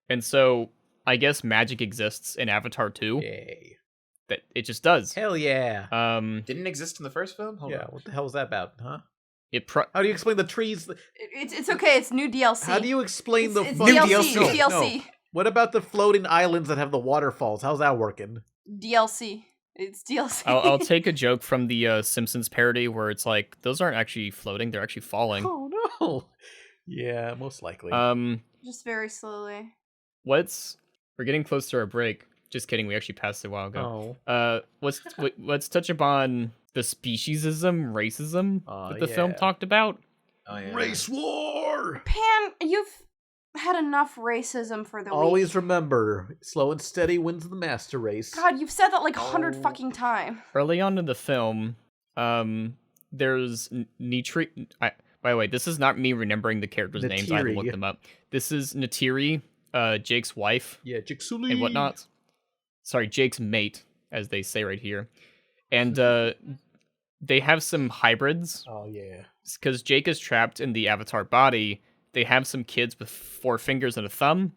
And so, I guess magic exists in Avatar 2. Yay. That it just does. Hell yeah. Didn't exist in the first film? Hold on. What the hell is that about, huh? How do you explain the trees? It's okay, it's new DLC. How do you explain it's new DLC? No, DLC. No. What about the floating islands that have the waterfalls? How's that working? DLC. It's DLC. I'll take a joke from the Simpsons parody where it's like, those aren't actually floating, they're actually falling. Oh no. Yeah, most likely. Just very slowly. We're getting close to our break. Just kidding, we actually passed it a while ago. Let's touch upon the speciesism, racism that the film talked about. Oh, yeah. Race war! Pan, you've had enough racism for the Always week. remember, slow and steady wins the master race. God, you've said that like 100 fucking times. Early on in the film, there's Nitri. By the way, this is not me remembering the characters' names. I had to look them up. This is Natiri, Jake's wife. Yeah, Jixuli. And whatnot. Sorry, Jake's mate, as they say right here. And they have some hybrids. Oh, yeah. Because Jake is trapped in the Avatar body. They have some kids with 4 fingers and a thumb.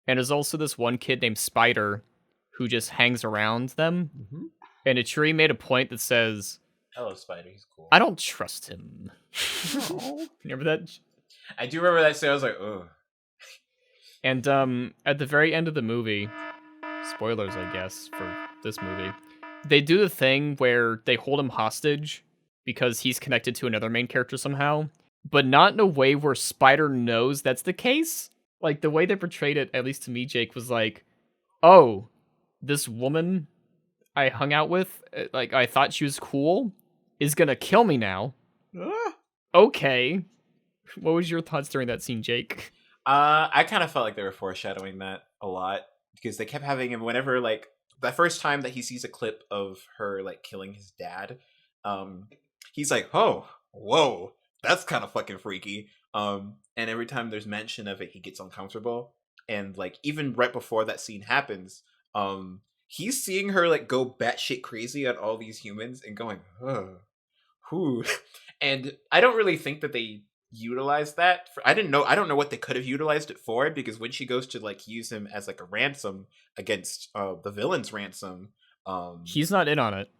And there's also this one kid named Spider who just hangs around them. Mm-hmm. And Ichiri made a point that says, hello, Spider, he's cool. I don't trust him. Remember that? I do remember that scene. I was like, oh. And at the very end of the movie, spoilers, I guess, for this movie, they do the thing where they hold him hostage because he's connected to another main character somehow, but not in a way where Spider knows that's the case. Like, the way they portrayed it, at least to me, Jake, was like, oh, this woman I hung out with, like, I thought she was cool, is gonna kill me now. Okay. What was your thoughts during that scene, Jake? I kind of felt like they were foreshadowing that a lot because they kept having him whenever, like, the first time that he sees a clip of her, like, killing his dad, he's like, oh, whoa, that's kind of fucking freaky. And every time there's mention of it, he gets uncomfortable. And, like, even right before that scene happens, he's seeing her, like, go batshit crazy on all these humans and going, whew. And I don't really think that they utilize that I don't know what they could have utilized it for, because when she goes to, like, use him as, like, a ransom against the villain's ransom, he's not in on it.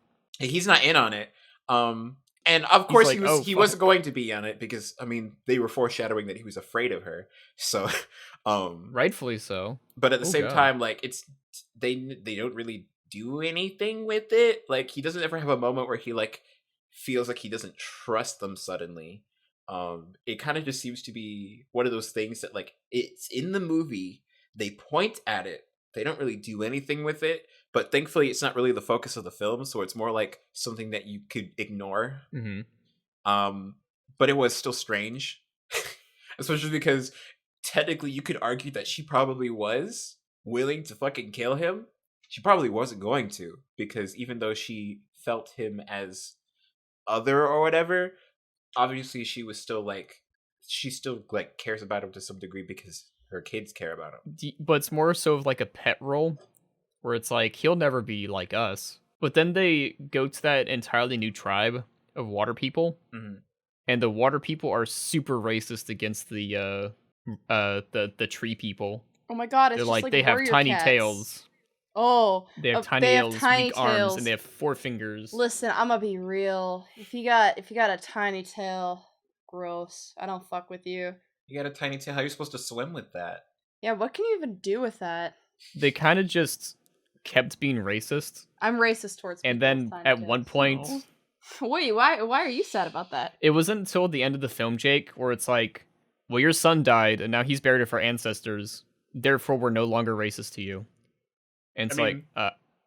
And of course like, he wasn't going to be on it because, I mean, they were foreshadowing that he was afraid of her, so rightfully so. But at the same time, like, it's they don't really do anything with it. Like, he doesn't ever have a moment where he, like, feels like he doesn't trust them suddenly. It kind of just seems to be one of those things that, like, it's in the movie, they point at it, they don't really do anything with it, but thankfully it's not really the focus of the film, so it's more like something that you could ignore. But it was still strange, especially because technically you could argue that she probably was willing to fucking kill him. She probably wasn't going to, because even though she felt him as other or whatever, obviously she still cares about him to some degree because her kids care about him. But it's more so of like a pet role, where it's like, he'll never be like us. But then they go to that entirely new tribe of water people, and the water people are super racist against the tree people. Oh my god, it's They're just like they have warrior tiny cats. tails. Oh, They have tiny they have nails, tiny weak arms, tails. and they have 4 fingers. Listen, I'm gonna be real. If you got a tiny tail, gross. I don't fuck with you. You got a tiny tail. How are you supposed to swim with that? Yeah, what can you even do with that? They kind of just kept being racist. I'm racist towards people And then with tiny at tails. one point, Wait, why are you sad about that? it wasn't until the end of the film, Jake, where it's like, well, your son died, and now he's buried with our ancestors. Therefore, we're no longer racist to you. And it's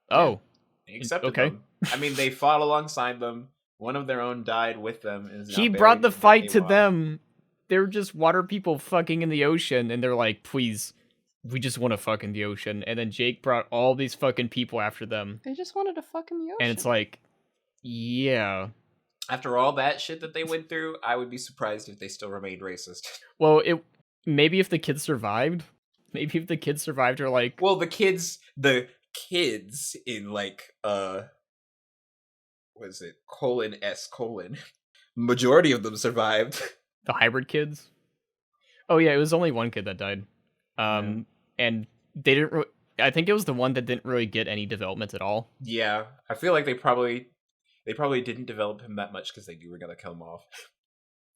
oh. They accepted okay. them. I mean, they fought alongside them. One of their own died with them. He brought the fight to them. They were just water people fucking in the ocean, and they're like, please, we just want to fuck in the ocean. And then Jake brought all these fucking people after them. They just wanted to fuck in the ocean. And it's like, yeah. After all that shit that they went through, I would be surprised if they still remained racist. Well, maybe if the kids survived. Maybe if the kids survived, or like... Well, the kids in, like, what is it? :S:. Majority of them survived. The hybrid kids? Oh yeah, it was only one kid that died. And they didn't I think it was the one that didn't really get any development at all. Yeah, I feel like they probably didn't develop him that much because they knew we were gonna kill him off.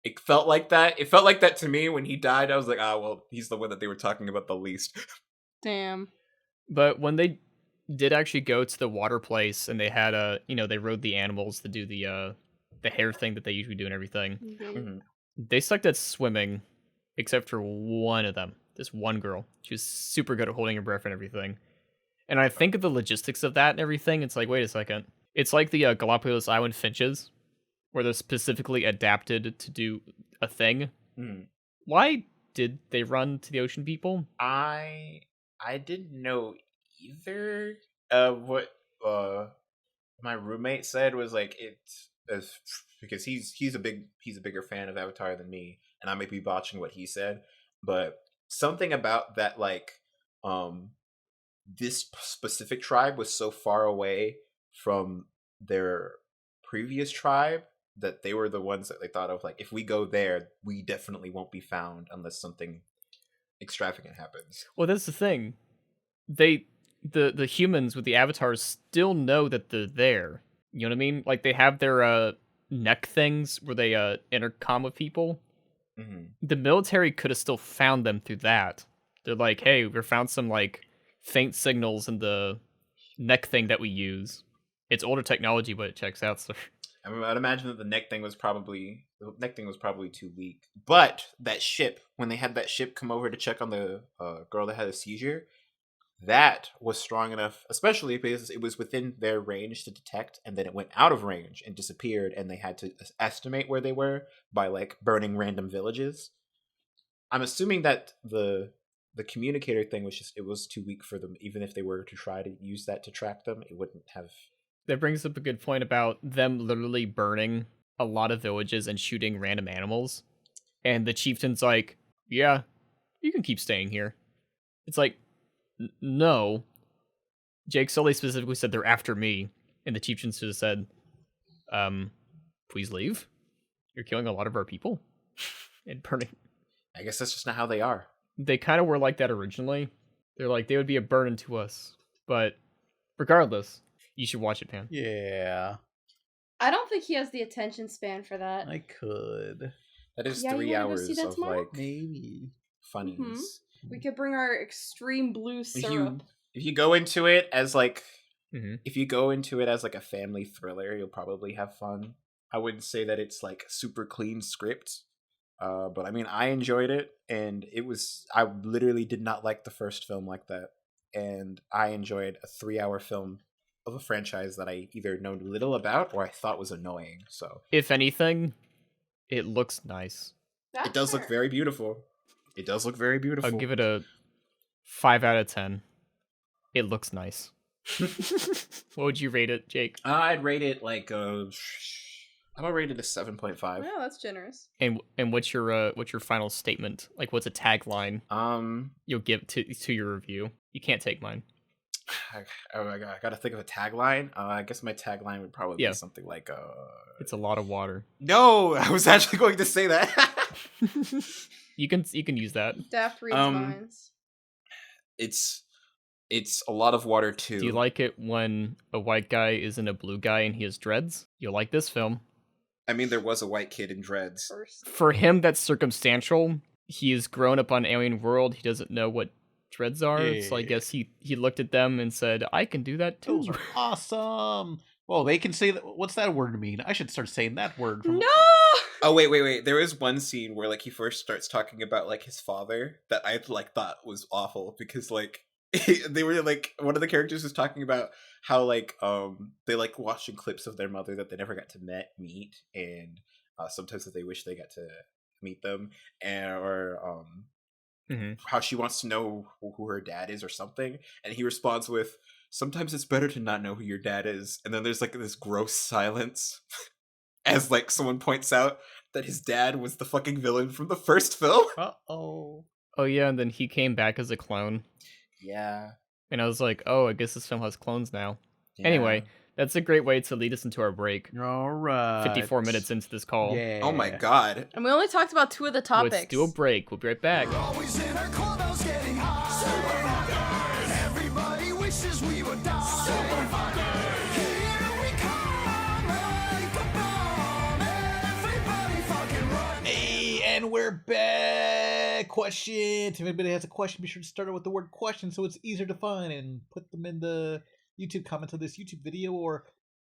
It felt like that. It felt like that to me when he died. I was like, well, he's the one that they were talking about the least. Damn. But when they did actually go to the water place and they had they rode the animals to do the hair thing that they usually do and everything. They sucked at swimming, except for one of them. This one girl. She was super good at holding her breath and everything. And I think of the logistics of that and everything. It's like, wait a second. It's like the Galapagos Island finches, where they're specifically adapted to do a thing. Why did they run to the ocean people? I didn't know either. What my roommate said was like because he's a bigger fan of Avatar than me, and I may be botching what he said, but something about that, like, this specific tribe was so far away from their previous tribe that they were the ones that they thought of, like, if we go there, we definitely won't be found unless something extravagant happens. Well, that's the thing. The humans with the avatars still know that they're there. You know what I mean? Like, they have their neck things where they intercom with people. The military could have still found them through that. They're like, hey, we found some like faint signals in the neck thing that we use. It's older technology, but it checks out. So I mean, I'd imagine that the neck thing was probably too weak. But that ship, when they had that ship come over to check on the girl that had a seizure, that was strong enough, especially because it was within their range to detect, and then it went out of range and disappeared, and they had to estimate where they were by like burning random villages. I'm assuming that the communicator thing was too weak for them. Even if they were to try to use that to track them, it wouldn't have. that brings up a good point about them literally burning a lot of villages and shooting random animals. And the chieftain's like, yeah, you can keep staying here. It's like, no. Jake Sully specifically said they're after me. And the chieftain should have said, please leave. You're killing a lot of our people. And burning. I guess that's just not how they are. They kind of were like that originally. They're like, they would be a burden to us. But regardless, you should watch it, Pan. Yeah, I don't think he has the attention span for that. I could. That is Yeah, you 3 wanna go hours see that of tomorrow? like Maybe. funnies. Mhm. We could bring our extreme blue syrup. If you go into it as like Mhm. if you go into it as like a family thriller, you'll probably have fun. I wouldn't say that it's like super clean script. But I mean, I enjoyed it, and I literally did not like the first film like that. And I enjoyed a 3-hour film of a franchise that I either know little about or I thought was annoying. So If anything, it looks nice. That's it does look fair. very beautiful. It does look very beautiful. I'll give it a 5 out of 10. It looks nice. What would you rate it, Jake? I'd rate it like I'm gonna rate it a 7.5. Yeah, that's generous. And what's your final statement? Like, what's a tagline you'll give to your review? You can't take mine. I gotta think of a tagline. I guess my tagline would probably Yeah. be something like It's a lot of water. No, I was actually going to say that. You can use that. Daft reads minds. It's a lot of water too. Do you like it when a white guy is in a blue guy and he has dreads? You'll like this film. I mean, there was a white kid in dreads. First. For him, that's circumstantial. He is grown up on Alien World. He doesn't know what dreads are. So I guess he looked at them and said, I can do that too. Those are awesome. Well, they can say that. What's that word mean? I should start saying that word. No! Oh wait. There is one scene where like he first starts talking about like his father that I like thought was awful because like they were like one of the characters was talking about how like they like watching clips of their mother that they never got to meet and sometimes that they wish they got to meet them or how she wants to know who her dad is or something, and he responds with, sometimes it's better to not know who your dad is, and then there's like this gross silence as like someone points out that his dad was the fucking villain from the first film. Uh-oh. Oh yeah, and then he came back as a clone. Yeah. And I was like, oh, I guess this film has clones now. Anyway, that's a great way to lead us into our break. All right. 54 minutes into this call. Yeah. Oh my god. And we only talked about 2 of the topics. Let's do a break. We'll be right back. Always in our clubhouse getting high. Super fuckers. Everybody wishes we would die. Super fuckers. Here we come like a bomb. Everybody fucking run. Hey, and we're back. Question. If anybody has a question, be sure to start it with the word question so it's easier to find and put them in the YouTube comments of this YouTube video or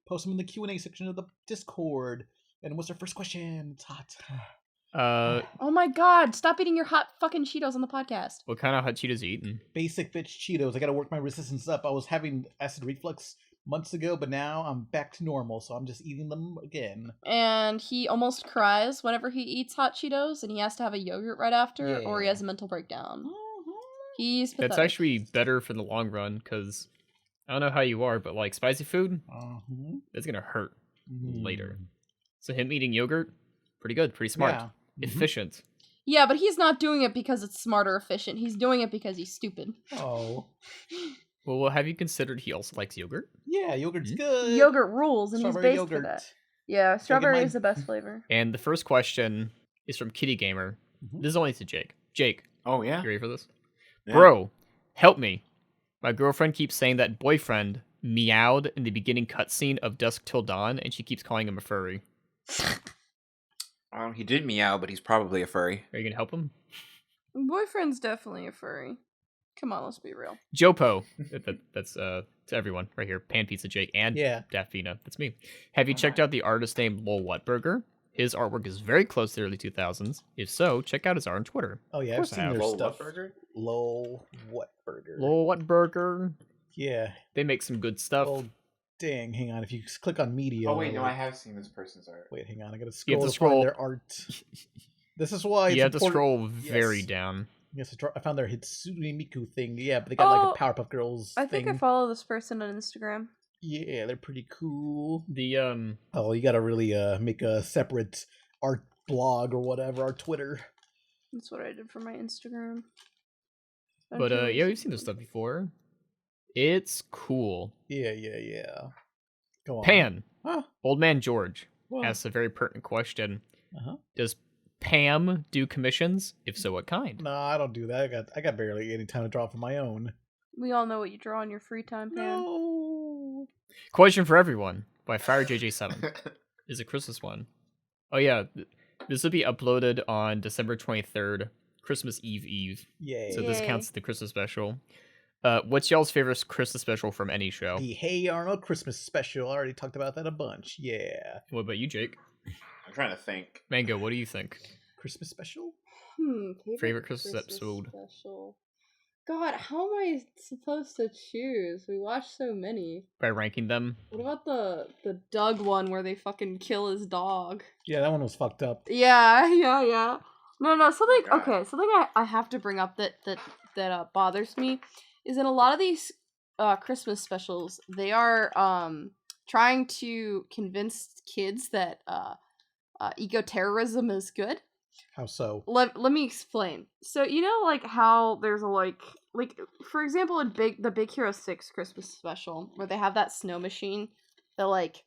post them in the Q&A section of the Discord. And what's our first question? It's hot. Oh my god, stop eating your hot fucking Cheetos on the podcast. What kind of hot Cheetos are you eating? Basic bitch Cheetos. I gotta work my resistance up. I was having acid reflux months ago, but now I'm back to normal, so I'm just eating them again. And he almost cries whenever he eats hot Cheetos, and he has to have a yogurt right after, or he Yeah. has a mental breakdown. He's That's pathetic. actually better for the long run, because I don't know how you are, but like spicy food, Uh-huh. it's gonna hurt Mm-hmm. later. So him eting yogurt, pretty good, pretty smart, Yeah. efficient. Yeah, but he's not doing it because it's smart or efficient. He's doing it because he's stupid. Oh. Well, have you considered he also likes yogurt? Yeah, yogurt's Mhm. good. Yogurt rules, and Strawberry he's based yogurt. for that. Yeah, strawberry mine. is the best flavor. And the first question is from Kitty Gamer. Mhm. This is only to Jake. Jake, Oh yeah. you ready for this? Yeah. Bro, help me. My girlfriend keeps saying that boyfriend meowed in the beginning cutscene of Dusk Till Dawn, and she keeps calling him a furry. He did meow, but he's probably a furry. Are you gonna help him? Boyfriend's definitely a furry. Come on, let's be real. Jopo. That's to everyone right here. Pan Pizza Jake and Yeah. Daphina. That's me. Have you checked out the artist named LolwutBurger? His artwork is very close to the early 2000s. If so, check out his art on Twitter. Oh yeah, I've course I seen have. their Lol, stuff. what burger? Low what burger? LolwutBurger. Yeah. They make some good stuff. Oh dang, hang on. If you click on media. Oh wait, no, I like- have seen this person's art. Wait, hang on. I gotta You scroll have to to scroll- find their art. This is why it's You have to important- scroll very Yes. down. Yes, I found their Hitsune Miku thing. Yeah, but they got like Oh, a Powerpuff Girls I think thing. I follow this person on Instagram. Yeah, they're pretty cool. The Oh, you gotta really make a separate art blog or whatever, our Twitter. That's what I did for my Instagram. Don't but you yeah, we've seen this stuff before. It's cool. Yeah. Go on. Pan, Huh? Old Man George, What? asks a very pertinent question. Uh-huh. Does Pam do commissions? If so, what kind? No, I don't do that. I got barely any time to draw for my own. We all know what you draw in your free time, Pan. No. Question for everyone by Fire JJ7 is a Christmas one. Oh yeah, this will be uploaded on December 23rd, Christmas Eve. Yay. So this Yay. counts as the Christmas special. What's y'all's favorite Christmas special from any show? The Hey Arnold Christmas special. I already talked about that a bunch. Yeah. What about you, Jake? I'm trying to think. Mango, what do you think? Christmas special? Favorite Christmas episode? Special. God, how am I supposed to choose? We watched so many. By ranking them? What about the Doug one where they fucking kill his dog? Yeah, that one was fucked up. Yeah. No, something. God. Okay, something I have to bring up that bothers me is in a lot of these Christmas specials, they are trying to convince kids that eco-terrorism is good. How so? Let me explain. So you know, like how there's a like for example, in the Big Hero 6 Christmas special where they have that snow machine that like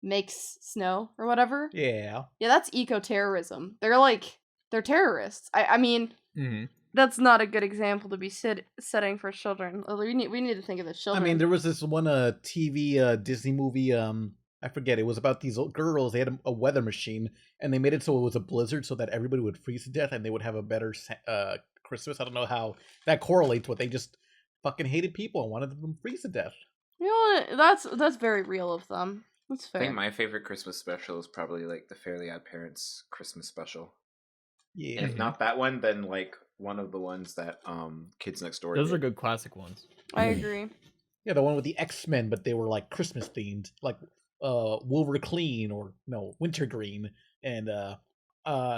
makes snow or whatever. Yeah. Yeah, that's eco-terrorism. They're terrorists. I mean, Mm-hmm. that's not a good example to be setting for children. We need to think of the I children. mean, there was this one TV Disney movie. I forget. It was about these girls. They had a weather machine, and they made it so it was a blizzard, so that everybody would freeze to death, and they would have a better Christmas. I don't know how that correlates with they just fucking hated people and wanted them to freeze to death. You know what? That's very real of them. That's I fair. think my favorite Christmas special is probably like the Fairly Odd Parents Christmas special. Yeah. And if not that one, then like one of the ones that Kids Next Door. Those did. are good classic ones. I agree. Yeah, the one with the X-Men, but they were like Christmas themed, like Wolverine or no, Wintergreen and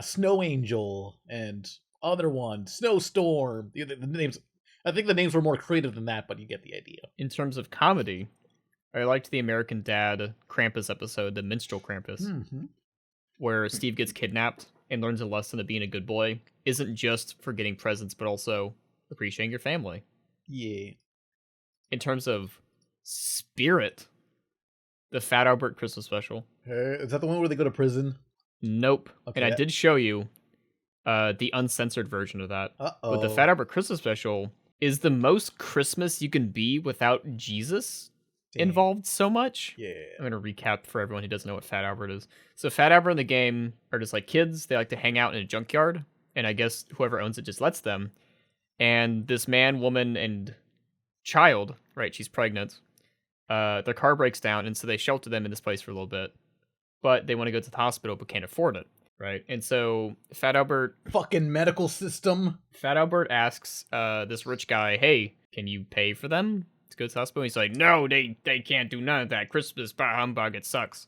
Snow Angel and other one, Snowstorm. The names, I think the names were more creative than that, but you get the idea. In terms of comedy, I liked the American Dad Krampus episode, the Minstrel Krampus, Mm-hmm. where Steve gets kidnapped and learns a lesson of being a good boy isn't just for getting presents, but also appreciating your family. Yeah. In terms of spirit, the Fat Albert Christmas special. Is that the one where they go to prison? Nope. Okay. And I did show you the uncensored version of that. Uh-oh. But the Fat Albert Christmas special is the most Christmas you can be without Jesus Dang. involved so much. Yeah. I'm going to recap for everyone who doesn't know what Fat Albert is. So Fat Albert in the game are just like kids. They like to hang out in a junkyard. And I guess whoever owns it just lets them. And this man, woman, and child, right, she's pregnant, their car breaks down. And so they shelter them in this place for a little bit. But they want to go to the hospital but can't afford it, right? And so Fat Albert Fucking medical system. asks this rich guy, hey, can you pay for them to go to the hospital? And he's like, no, they can't do none of that. Christmas, bah humbug, it sucks.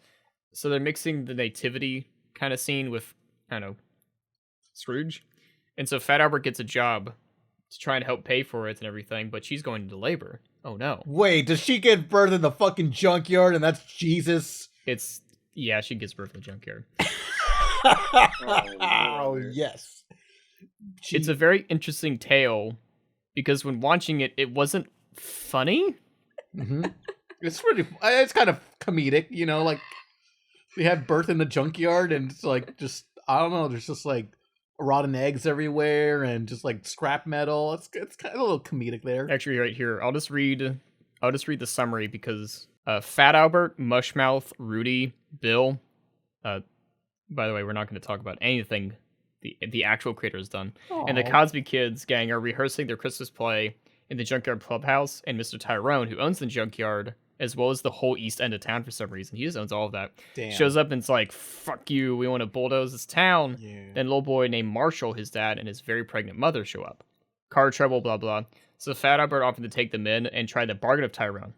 So they're mixing the nativity kind of scene with, I don't know, Scrooge. And so Fat Albert gets a job to try and help pay for it and everything, but she's going into labor. Oh no. Wait, does she give birth in the fucking junkyard and that's Jesus? Yeah, she gives birth in the junkyard. Oh, yes. It's a very interesting tale because when watching it, it wasn't funny. Mm-hmm. It's kind of comedic, you know, like they have birth in the junkyard and it's like just, I don't know, there's just like rotten eggs everywhere and just like scrap metal. It's kind of a little comedic there. Actually, right here, I'll just read the summary because Fat Albert, Mushmouth, Rudy, Bill. By the way, we're not going to talk about anything The actual creator is done. And the Cosby Kids gang are rehearsing their Christmas play in the Junkyard Clubhouse, and Mr. Tyrone, who owns the Junkyard, as well as the whole east end of town for some reason, he just owns all of that, Damn. shows up and it's like, fuck you, we want to bulldoze this town. Yeah. Then a little boy named Marshall, his dad, and his very pregnant mother show up. Car trouble, blah, blah. So Fat Albert offered to take them in and try to bargain with Tyrone.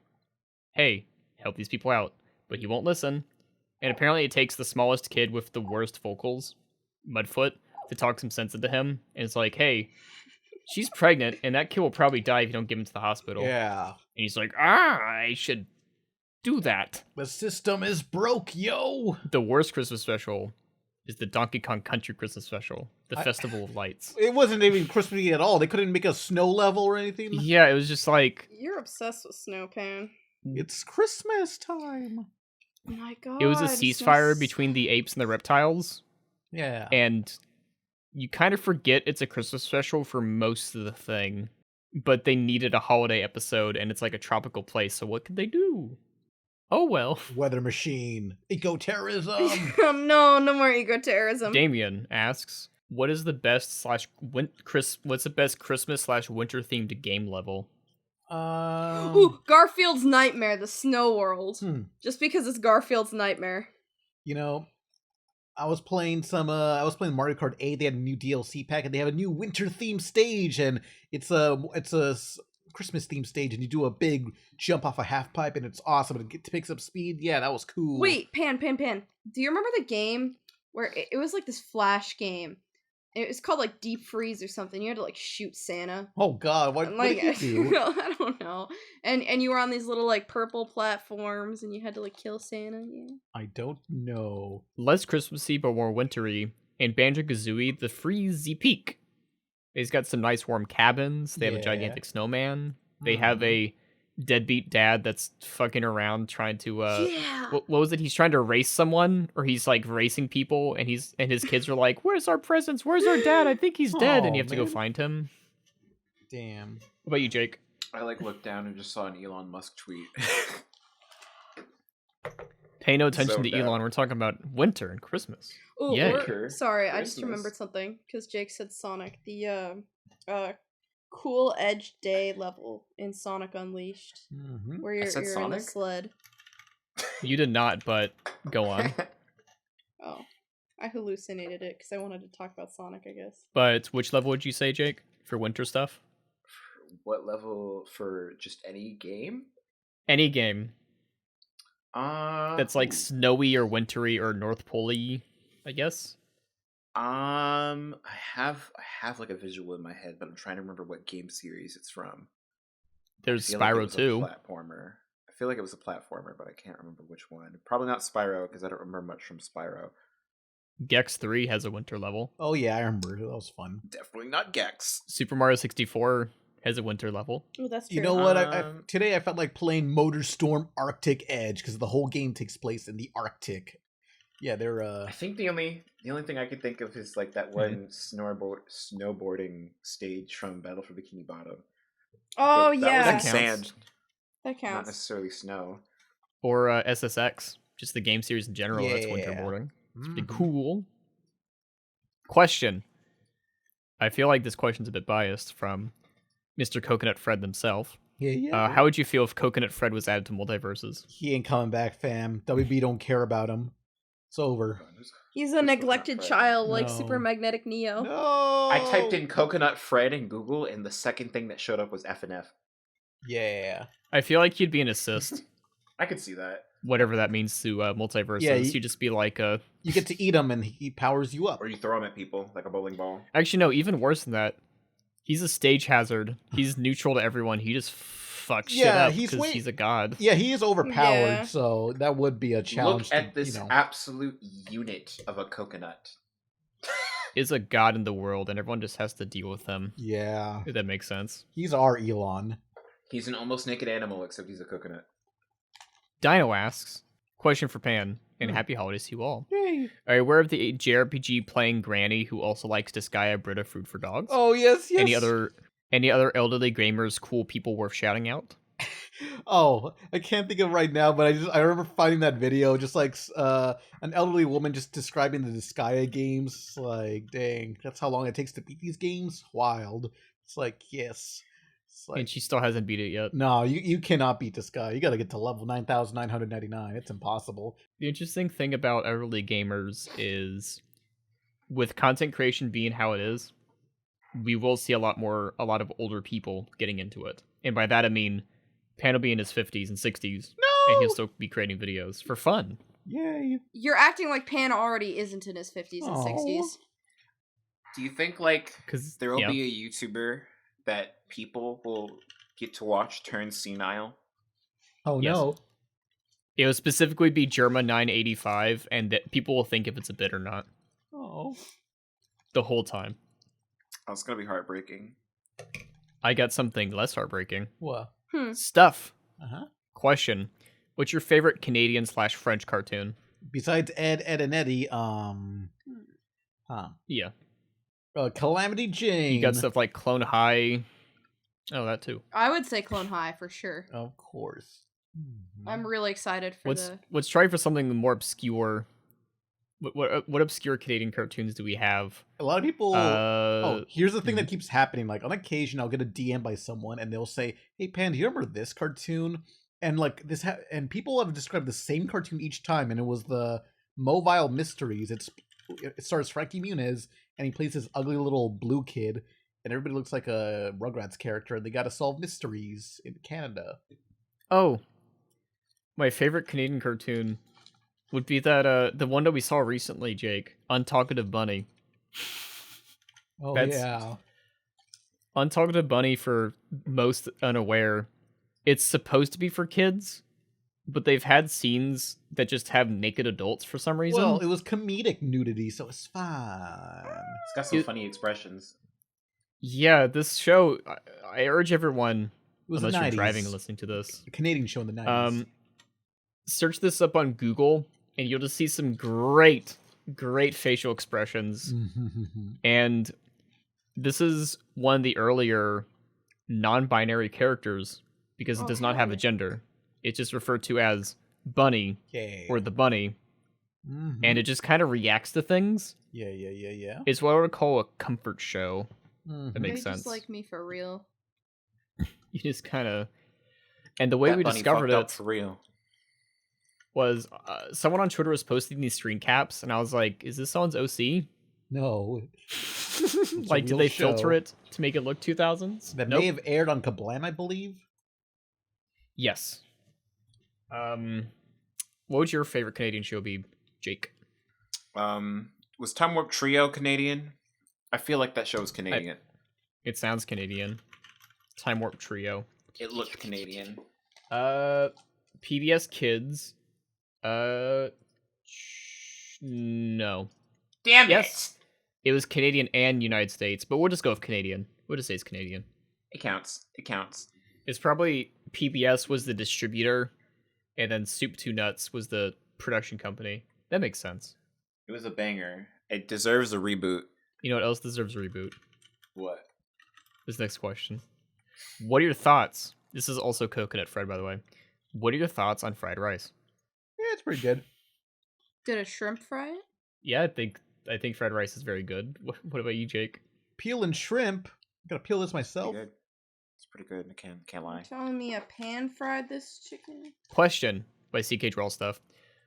Hey, help these people out. But he won't listen. And apparently it takes the smallest kid with the worst vocals, Mudfoot, to talk some sense into him. And it's like, hey, she's pregnant, and that kid will probably die if you don't get him to the hospital. Yeah. And he's like, I should do that. The system is broke, yo. The worst Christmas special is the Donkey Kong Country Christmas special, the Festival of Lights. It wasn't even Christmassy at all. They couldn't make a snow level or anything. Yeah, it was just like, You're obsessed with snow, Pan. It's Christmas time. Oh my god. it was a ceasefire between the apes and the reptiles, Yeah. and you kind of forget it's a Christmas special for most of the thing, but they needed a holiday episode, and it's like a tropical place, so what could they do? Oh well. Weather machine. Eco-terrorism. No more eco-terrorism. Damien asks, what is the best what's the best Christmas/winter themed game level? Ooh, Garfield's Nightmare, the Snow World. Just because it's Garfield's Nightmare. You know, I was playing Mario Kart 8. They had a new DLC pack, and they have a new winter themed stage, and it's a Christmas themed stage, and you do a big jump off a half pipe, and it's awesome. It picks up speed. Yeah, that was cool. Wait, Pan. Do you remember the game where it was like this flash game? It was called like Deep Freeze or something. You had to like shoot Santa. Oh God, what Like, did you do? I don't know. And you were on these little like purple platforms, and you had to like kill Santa. Yeah. I don't know. Less Christmassy but more wintry. In Banjo-Kazooie, the Freezy Peak. He's got some nice warm cabins. They have a Yeah. gigantic snowman. They have a deadbeat dad that's fucking around trying to Yeah. what was it? He's trying to race someone, or he's like racing people, and his kids are like, "Where's our presents? Where's our dad? I think he's dead." And you have to go man. find him. Damn. What about you, Jake? I like looked down and just saw an Elon Musk tweet. Pay no attention So to bad. Elon. We're talking about winter and Christmas. Oh, Yeah. or, sorry, I just Christmas. remembered something because Jake said Sonic. The Cool Edge Day level in Sonic Unleashed, Mm-hmm. where you're said in a Sonic? sled. You did not, but go on. Oh, I hallucinated it because I wanted to talk about Sonic, I guess. But which level would you say, Jake, for winter stuff? What level for just any game? Any game that's like ooh. snowy or wintry or North Pole-y, I guess. I have like a visual in my head, but I'm trying to remember what game series it's from. There's I feel like it Spyro was a too. Platformer. I feel like it was a platformer, but I can't remember which one. Probably not Spyro because I don't remember much from Spyro. Gex 3 has a winter level. Oh yeah, I remember. That was fun. Definitely not Gex. Super Mario 64 has a winter level. Oh, that's true. You know what? Um, Today I felt like playing Motorstorm Arctic Edge because the whole game takes place in the Arctic. Yeah, they're I think the only thing I could think of is like that one snowboarding stage from Battle for Bikini Bottom. Oh But yeah, that That was in counts. sand, that not counts. necessarily snow. Or SSX, just the game series in general that's winter Yeah. boarding. It's pretty Mhm. cool. Question. I feel like this question's a bit biased from Mr. Coconut Fred himself. Yeah. How would you feel if Coconut Fred was added to multiverses? He ain't coming back, fam. WB don't care about him. It's over. He's a neglected child, like No. Super Magnetic Neo. No. I typed in Coconut Fred in Google, and the second thing that showed up was FNF. Yeah. I feel like he'd be an assist, I could see that. whatever that means to multiverses. Yeah, He'd just be like a... You get to eat him, and he powers you up. Or you throw him at people like a bowling ball. Actually, no, even worse than that. He's a stage hazard. He's neutral to everyone. He just fucks shit Yeah, up he's because way- he's a god. Yeah, he is overpowered, Yeah. so that would be a challenge. Look at to, this you know. absolute unit of a coconut. Is a god in the world, and everyone just has to deal with him. Yeah, If that makes sense. he's our Elon. He's an almost naked animal, except he's a coconut. Dino asks, question for Pan, and happy holidays to you all. Yay. Are you aware of the JRPG playing granny who also likes Disgaea Brita Food for Dogs? Oh yes, yes. Any other elderly gamers, cool people worth shouting out? Oh, I can't think of it right now, but I remember finding that video, just like an elderly woman just describing the Disgaea games. Like, dang, that's how long it takes to beat these games. Wild. It's like, yes. It's like, And she still hasn't beat it yet. no, you cannot beat Disgaea. You got to get to level 9,999. It's impossible. The interesting thing about elderly gamers is, with content creation being how it is, we will see a lot of older people getting into it. And by that I mean Pan will be in his 50s and 60s, and he'll still be creating videos for fun. Yay. You're acting like Pan already isn't in his 50s and Aw. 60s. Do you think like 'Cause, there will yeah. be a YouTuber that people will get to watch turn senile? Oh, Yes. no. It will specifically be Germa985, and that people will think if it's a bit or not Oh. the whole time. Oh, it's gonna be heartbreaking. I got something less heartbreaking. What? Stuff. Uh-huh. Question. What's your favorite Canadian/French cartoon? Besides Ed, and Eddie, Yeah. Calamity Jane. You got stuff like Clone High. Oh, that too. I would say Clone High for sure. Of course. Mhm. I'm really excited for Let's try for something more obscure. What obscure Canadian cartoons do we have? A lot of people. Uh, Here's the thing that keeps happening. Like on occasion, I'll get a DM by someone, and they'll say, "Hey, Pan, do you remember this cartoon?" And like this, and people have described the same cartoon each time, and it was the Mobile Mysteries. It stars Frankie Muniz, and he plays this ugly little blue kid, and everybody looks like a Rugrats character, and they got to solve mysteries in Canada. Oh, my favorite Canadian cartoon would be that the one that we saw recently, Jake, Untalkative Bunny. Oh That's- yeah. Untalkative Bunny, for most unaware, it's supposed to be for kids, but they've had scenes that just have naked adults for some reason. Well, it was comedic nudity, so it's fine. It's got some funny expressions. Yeah, this show, I urge everyone, It was unless the you're 90s. driving and listening to this, A Canadian show in the 90s. search this up on Google, and you'll just see some great facial expressions. And this is one of the earlier non-binary characters, because it does not have a gender. It's just referred to as Bunny Yay. or the Bunny, Mhm. and it just kind of reacts to things. Yeah. It's what I would call a comfort show. Mhm. That makes They sense. just like me for real. You just kind of, and the way we Bunny discovered fucked up it for real. was someone on Twitter was posting these screen caps, and I was like, "Is this someone's OC? No. Like, did real they filter show. it to make it look 2000s?" That Nope. may have aired on Kablam, I believe. Yes. What would your favorite Canadian show be, Jake? Was Time Warp Trio Canadian? I feel like that show was Canadian. It sounds Canadian. Time Warp Trio. It looked Canadian. PBS Kids. No. Damn Yes. It was Canadian and United States, but we'll just go with Canadian. We'll just say it's Canadian. It counts. It counts. It's probably PBS was the distributor, and then Soup to Nuts was the production company. That makes sense. It was a banger. It deserves a reboot. You know what else deserves a reboot? What? This next question. What are your thoughts? This is also coconut fried, by the way. What are your thoughts on fried rice? Yeah, it's pretty good. Did a shrimp fry it? Yeah, I think fried rice is very good. What about you, Jake? Peel and shrimp. I gotta peel this myself. Pretty good. It's pretty good. I can't lie. Telling me a pan fried this chicken? Question by CK Drawl Stuff.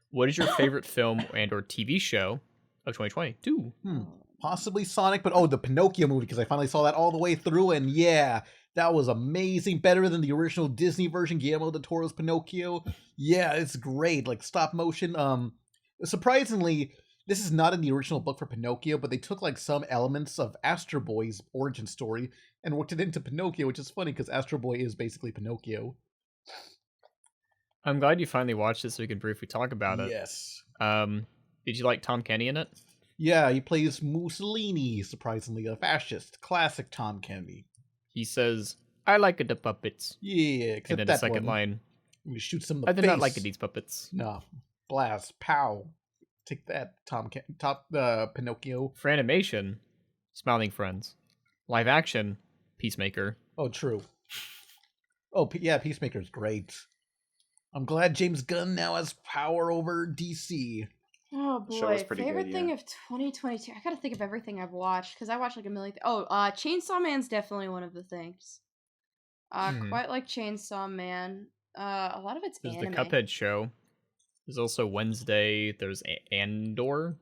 What is your favorite film and or TV show of 2022? Possibly Sonic, but the Pinocchio movie, because I finally saw that all the way through, and yeah, that was amazing. Better than the original Disney version, Guillermo del Toro's Pinocchio. Yeah, it's great. Like stop motion. Surprisingly, this is not in the original book for Pinocchio, but they took like some elements of Astro Boy's origin story and worked it into Pinocchio, which is funny because Astro Boy is basically Pinocchio. I'm glad you finally watched it so we can briefly talk about it. Yes. Did you like Tom Kenny in it? Yeah, he plays Mussolini, surprisingly, a fascist. Classic Tom Kenny. He says, "I like the puppets." Yeah, And except then that the second one. line, We shoot some in the "I face. did not like these puppets." No. Blast. Pow. Take that, Pinocchio. For animation, Smiling Friends. Live action, Peacemaker. Oh, true. Oh, yeah, Peacemaker's great. I'm glad James Gunn now has power over DC. Oh The show was boy, pretty favorite good, thing yeah. of 2022. I gotta think of everything I've watched because I watched like a million. Chainsaw Man's definitely one of the things. Mhm. Quite like Chainsaw Man. A lot of it's There's anime. the Cuphead show. There's also Wednesday. There's Andor.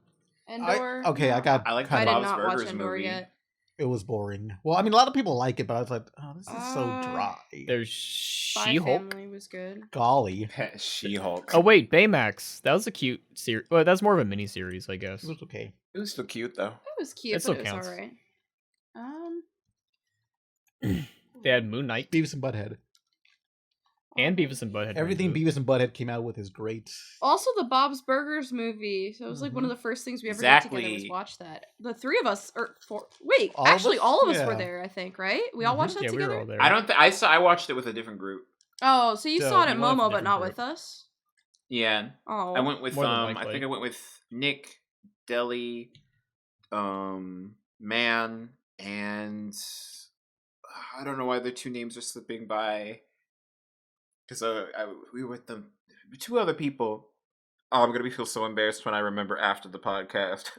Endor. Okay, I No, got I like I the did Bob's not watch Burgers Endor movie. yet. It was boring. Well, I mean, a lot of people like it, but I was like, oh, this is so Uh, dry. There's Spy She-Hulk. Family was good. Golly. She-Hulk. Oh wait, Baymax. That was a cute series. Well, that's more of a mini series, I guess. It was okay. It was still cute though. It was cute, It but still it was counts. alright. They had Moon Knight Beavis and Butthead. and Beavis and Butthead. Everything reboot. Beavis and Butthead came out with is great. Also, the Bob's Burgers movie. So it was like one of the first things we ever did together was Exactly. watch that. The three of us, or four. Wait, All of actually, us? all of us were Yeah. there. I think, right? We all watched that Yeah, we together. were all there. I don't. I watched it with a different group. Oh, so you So, saw it at you went with a Momo, but different not group. with us. Yeah, Oh, I went with More than I likely. think I went with Nick, Deli, Man, and I don't know why the two names are slipping by. Because we were with them, two other people. Oh, I'm gonna feel so embarrassed when I remember after the podcast.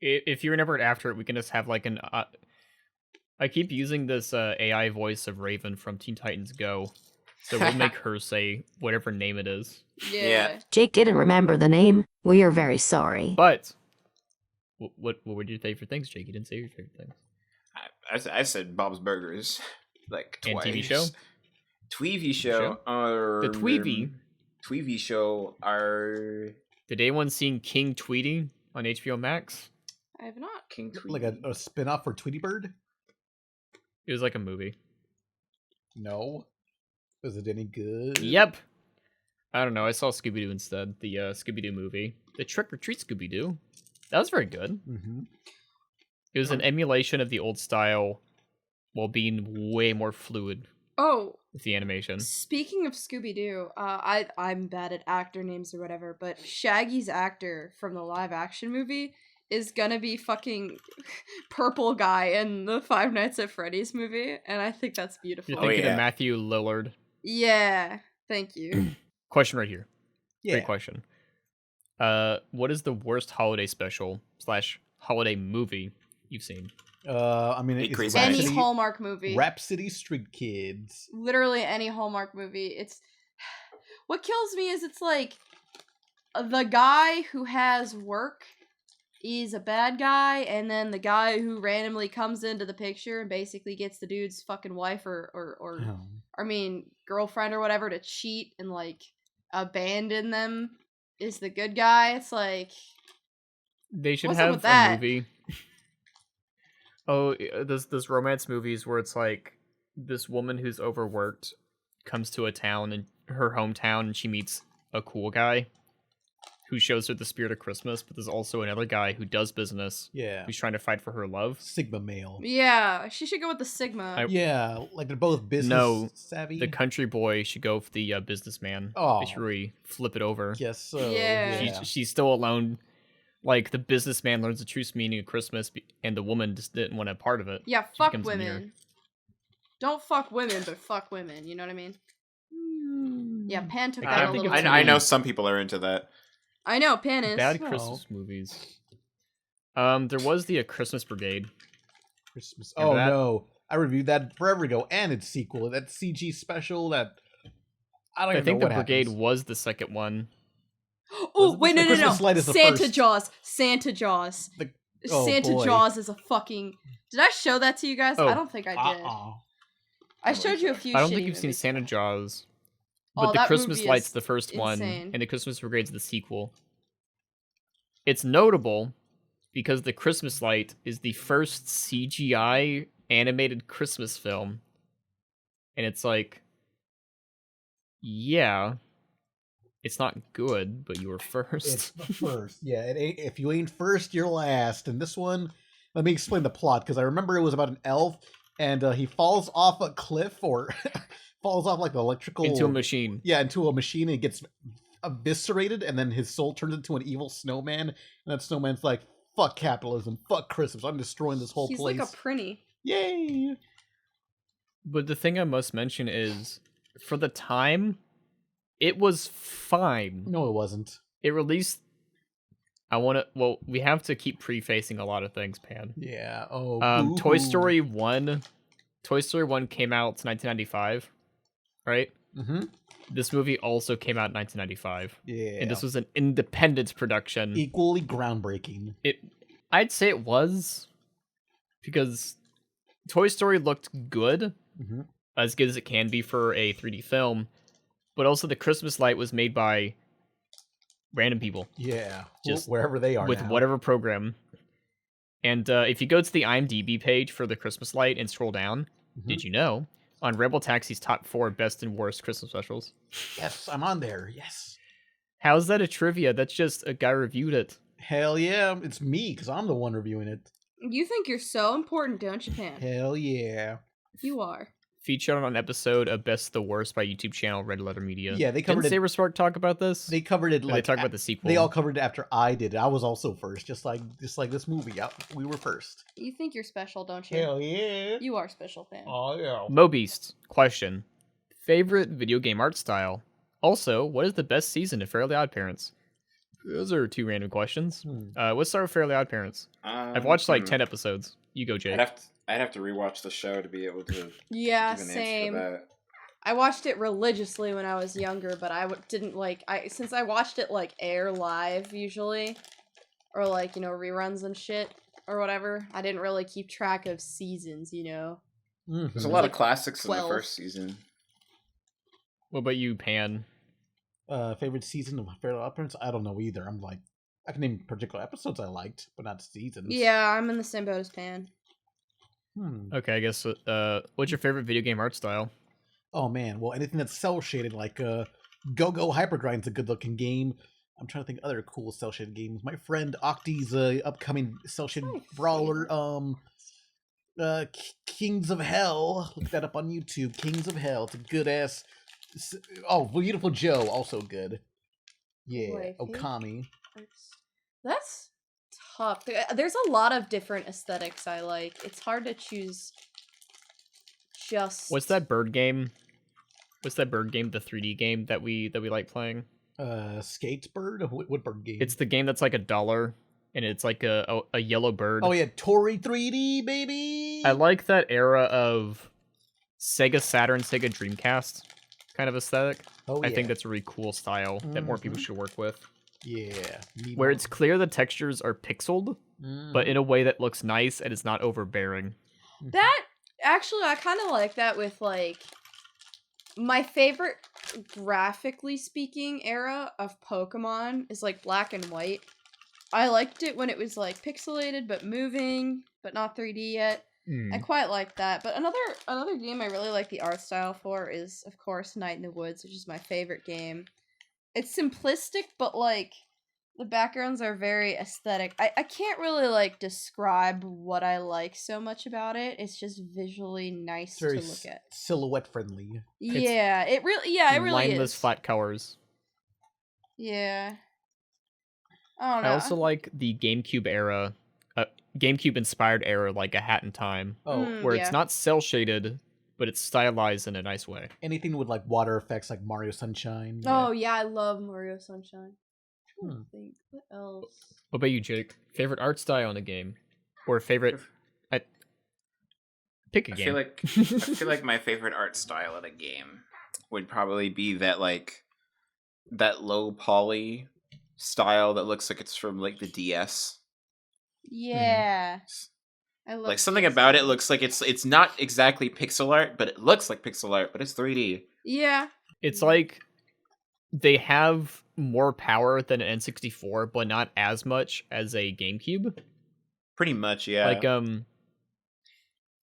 If you remember it after it, we can just have like an. I keep using this AI voice of Raven from Teen Titans Go, so we'll make her say whatever name it is. yeah. Jake didn't remember the name. We are very sorry. But what were your favorite things, Jake? You didn't say your favorite things. I said Bob's Burgers like And twice. TV show? TV show. The Tweevy. Tweevy show are Did anyone seen King Tweety on HBO Max? I have not. King Tweevy. Like a spin-off for Tweety Bird? It was like a movie. No. Was it any good? Yep. I don't know. I saw Scooby Doo instead. The Scooby Doo movie, the Trick or Treat Scooby Doo. That was very good. Mm-hmm. It was an emulation of the old style, while being way more fluid Oh, with the animation. speaking of Scooby Doo, I'm bad at actor names or whatever, but Shaggy's actor from the live action movie is gonna be fucking purple guy in the Five Nights at Freddy's movie, and I think that's beautiful. You're thinking yeah. of Mathew Lillard. Yeah, thank you. Question right here. Yeah. Great question. What is the worst holiday special / holiday movie you've seen? I mean, Big it's Crazy Any Rhapsody. Hallmark movie. Rhapsody Street Kids. Literally any Hallmark movie. It's what kills me is it's like the guy who has work is a bad guy, and then the guy who randomly comes into the picture and basically gets the dude's fucking wife or I mean girlfriend or whatever to cheat and like abandon them is the good guy. It's like They should What's up have with a that? movie. Oh, there's romance movies where it's like this woman who's overworked comes to a town and her hometown, and she meets a cool guy who shows her the spirit of Christmas. But there's also another guy who does business Yeah. who's trying to fight for her love. Sigma male. yeah, she should go with the Sigma. Yeah, like they're both business No, savvy. The country boy should go for the businessman. Oh. They should really flip it over. Guess so. Yeah. Yeah. She's still alone. Like, the businessman learns the true meaning of Christmas, and the woman just didn't want a part of it. Yeah, She fuck becomes a mirror. women. Don't fuck women, but fuck women. You know what I mean? Yeah, Pan took I that don't a think little. it's too I know far. some people are into that. I know Pan is. Bad No. Christmas movies. There was the Christmas Brigade. Christmas. Remember Oh that? no, I reviewed that forever ago, and its sequel, that CG special. That I don't I even think know the what Brigade happens. was the second one. Oh Was it wait, the no, no, no! Christmas Light is the Santa first? Jaws. Santa Jaws. The- oh, Santa boy. Jaws is a fucking. Did I show that to you guys? Oh. I don't think I did. I showed you a few. I don't shitty think you've seen movies. Santa Jaws. Oh, But the that Christmas movie Light's is the first one, insane. and the Christmas Brigade's the sequel. It's notable because the Christmas Light is the first CGI animated Christmas film. And it's like, yeah, it's not good, but you were first. It's the first. Yeah, if you ain't first, you're last. And this one, let me explain the plot, because I remember it was about an elf, and he falls off a cliff, or falls off like the electrical... Into a machine. Yeah, into a machine, and it gets eviscerated, and then his soul turns into an evil snowman, and that snowman's like, fuck capitalism, fuck Christmas, I'm destroying this whole He's place. like a prinny. Yay! But the thing I must mention is, for the time, it was fine. No, it wasn't. It released. We have to keep prefacing a lot of things, Pan. Yeah. Oh. Toy boo-hoo. Story 1. Toy Story 1 came out in 1995, right? Mm-hmm. This movie also came out in 1995. Yeah. And this was an independent production. equally groundbreaking. I'd say it was, because Toy Story looked good, Mm-hmm. as good as it can be for a 3D film, but also the Christmas light was made by random people Yeah. Just wherever they are with now. whatever program. And if you go to the IMDb page for the Christmas light and scroll down, did you know, on Rebel Taxi's top 4 best and worst Christmas specials? Yes, I'm on there. Yes. How's that a trivia? That's just a guy reviewed it. Hell yeah, it's me because I'm the one reviewing it. You think you're so important, don't you, Pan? Hell yeah. You are. Featured on an episode of Best the Worst by YouTube channel Red Letter Media. Yeah, they covered Didn't it. Saber Spark talk about this? They covered it Or like they talk about the sequel. They all covered it after I did it. I was also first, just like this movie. Yeah, we were first. You think you're special, don't you? Hell yeah. You are special, Pan. Oh yeah. Mobeast, question. Favorite video game art style? Also, what is the best season of Fairly Odd Parents? Those are 2 random questions. Let's start with Fairly Odd Parents. I've watched like 10 episodes. You go, Jake. I'd have to rewatch the show to be able to Yeah, give an same. answer to that. I watched it religiously when I was younger, but didn't like since I watched it like air live usually, or like reruns and shit or whatever. I didn't really keep track of seasons, There's a lot of classics in the 12. first season. What about you, Pan? Favorite season of Fairly Odd Parents? I don't know either. I'm like, I can name particular episodes I liked, but not seasons. Yeah, I'm in the same boat as Pan. Okay, I guess, what's your favorite video game art style? Oh man, well anything that's cell shaded, like Go-Go Hypergrind's a good looking game. I'm trying to think of other cool cell shaded games. My friend Octi's upcoming cell shaded brawler, Kings of Hell. Look that up on YouTube. Kings of Hell. It's a good ass. Oh, Beautiful Joe, also good. Yeah, Wait, Okami. That's tough. There's a lot of different aesthetics I like. It's hard to choose just. What's that bird game? The 3D game that we like playing? Skatesbird? What bird game? It's the game that's like $1, and it's like a yellow bird. Oh yeah, Tori 3D, baby! I like that era of Sega Saturn, Sega Dreamcast kind of aesthetic. Oh, I yeah. think that's a really cool style that more people should work with. Yeah. Where it's clear the textures are pixeled, but in a way that looks nice and is not overbearing. That actually, I kind of like that with like my favorite, graphically speaking, era of Pokemon is like black and white. I liked it when it was like pixelated but moving, but not 3D yet. I quite like that. But another game I really like the art style for is, of course, Night in the Woods, which is my favorite game. It's simplistic, but like the backgrounds are very aesthetic. I can't really like describe what I like so much about it. It's just visually nice It's very to look at. silhouette friendly. Yeah, it really Mindless is. flat colors. Yeah. I don't I know. also like the GameCube era, GameCube inspired era, like A Hat in Time, Oh, where yeah. it's not cell shaded, but it's stylized in a nice way. anything with like water effects, like Mario Sunshine. Oh yeah, I love Mario Sunshine. I Hmm. don't think what else. What about you, Jake? Favorite art style in a game, or favorite? Pick a I game. feel like my favorite art style in a game would probably be that low poly style that looks like it's from like the DS. Yeah. I love Like something this. about it looks like it's not exactly pixel art, but it looks like pixel art, but it's 3D. Yeah. It's like they have more power than an N64, but not as much as a GameCube. Pretty much, yeah. Like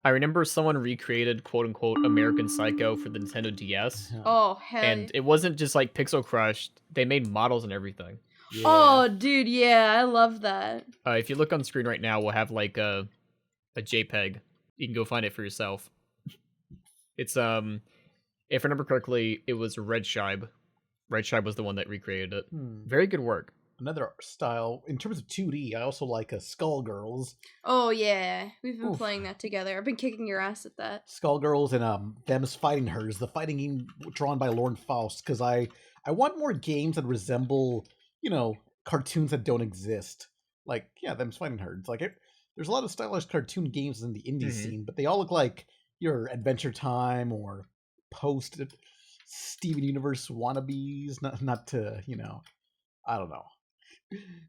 I remember someone recreated "quote unquote" American Psycho for the Nintendo DS, Oh hell. and it wasn't just like pixel crushed. They made models and everything. Yeah. Oh dude, yeah, I love that. If you look on screen right now, we'll have like a JPEG. You can go find it for yourself. It's if I remember correctly, it was Red Scheib. Red Scheib was the one that recreated it. Very good work. another style in terms of 2D. I also like Skullgirls. Oh yeah, we've been Oof. playing that together. I've been kicking your ass at that. Skullgirls and Them's Fighting Hers, the fighting game drawn by Lauren Faust, because I want more games that resemble, cartoons that don't exist. Like, yeah, Them's Fighting Hers. Like, there's a lot of stylish cartoon games in the indie scene, but they all look like your Adventure Time or post Steven Universe wannabes. Not to, I don't know.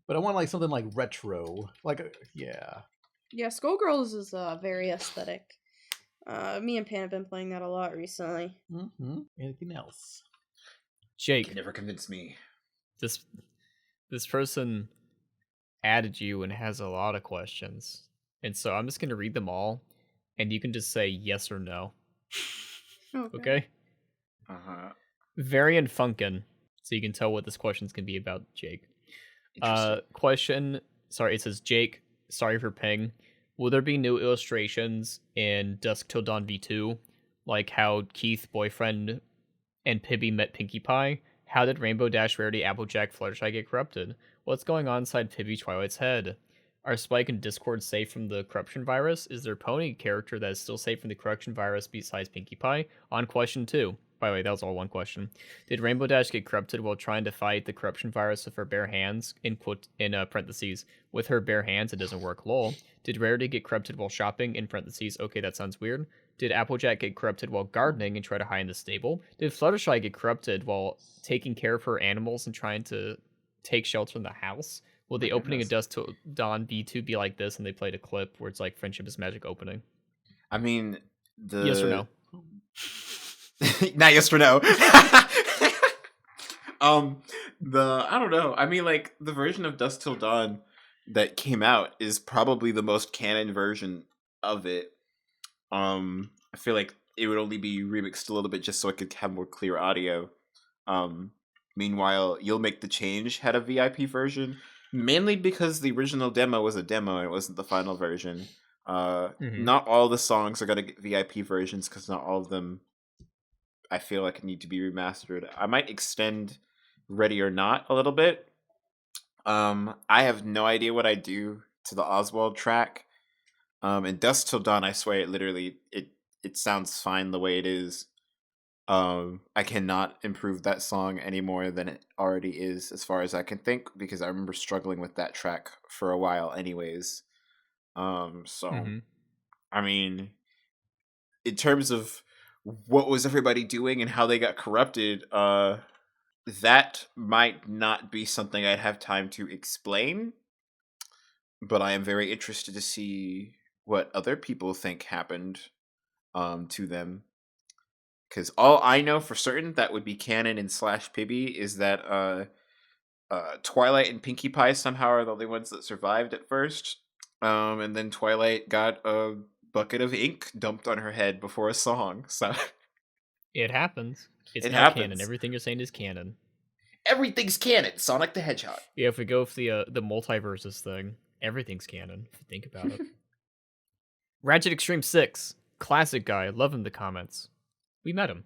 But I want like something like retro. Like, yeah. Yeah, Skullgirls is very aesthetic. Me and Pan have been playing that a lot recently. Mm-hmm. Anything else? Jake, You never convinced me. this person added you and has a lot of questions. And so I'm just going to read them all, and you can just say yes or no. Okay? Uh-huh. Varian Funkin', so you can tell what this question's going to be about, Jake. Interesting. It says, Jake, sorry for ping. Will there be new illustrations in Dusk Till Dawn V2? Like how Keith, boyfriend, and Pibby met Pinkie Pie? How did Rainbow Dash, Rarity, Applejack, Fluttershy get corrupted? What's going on inside Pibby Twilight's head? Are Spike and Discord safe from the corruption virus? Is there a pony character that is still safe from the corruption virus besides Pinkie Pie? On question 2. By the way, that was all one question. Did Rainbow Dash get corrupted while trying to fight the corruption virus with her bare hands? In parentheses, with her bare hands, it doesn't work, lol. Did Rarity get corrupted while shopping? In parentheses, okay, that sounds weird. Did Applejack get corrupted while gardening and try to hide in the stable? Did Fluttershy get corrupted while taking care of her animals and trying to take shelter in the house? Will the opening of Dusk Till Dawn V2 be like this and they played a clip where it's like Friendship is Magic opening? I mean, Yes or no? Not yes or no. I don't know. I mean, like, the version of Dusk Till Dawn that came out is probably the most canon version of it. I feel like it would only be remixed a little bit just so I could have more clear audio. Meanwhile, You'll Make the Change had a VIP version, mainly because the original demo was a demo and it wasn't the final version. Not all the songs are going to get VIP versions because not all of them, I feel like, need to be remastered. I might extend Ready or Not a little bit. I have no idea what I do to the Oswald track. In Dusk Till Dawn, I swear it sounds fine the way it is. I cannot improve that song any more than it already is, as far as I can think, because I remember struggling with that track for a while anyways. I mean, in terms of what was everybody doing and how they got corrupted, that might not be something I'd have time to explain, but I am very interested to see what other people think happened to them. Because all I know for certain that would be canon in /Pibby is that Twilight and Pinkie Pie somehow are the only ones that survived at first. And then Twilight got a bucket of ink dumped on her head before a song. So It happens. It's It not happens. canon. Everything you're saying is canon. everything's canon. Sonic the Hedgehog. Yeah, if we go with the multiverses thing, everything's canon, if you think about it. Ratchet Extreme 6. Classic guy. Love in the comments. We met him.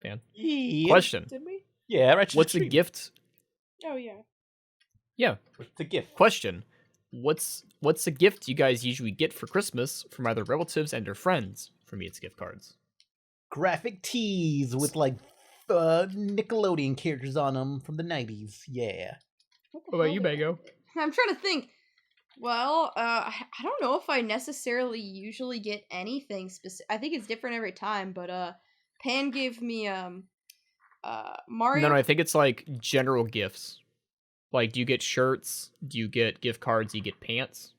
Fan. Yeah. Question. Did we? Yeah, Ratchet What's the Extreme. gift? Oh yeah. Yeah. What's the gift? Question. What's the gift you guys usually get for Christmas from either relatives and or friends? For me, it's gift cards. Graphic tees with like Nickelodeon characters on them from the 90s. Yeah. What about you, Mango? I'm trying to think. Well, I don't know if I necessarily usually get anything specific. I think it's different every time, but Pan gave me Mario. No, I think it's like general gifts. Like, do you get shirts? Do you get gift cards? Do you get pants?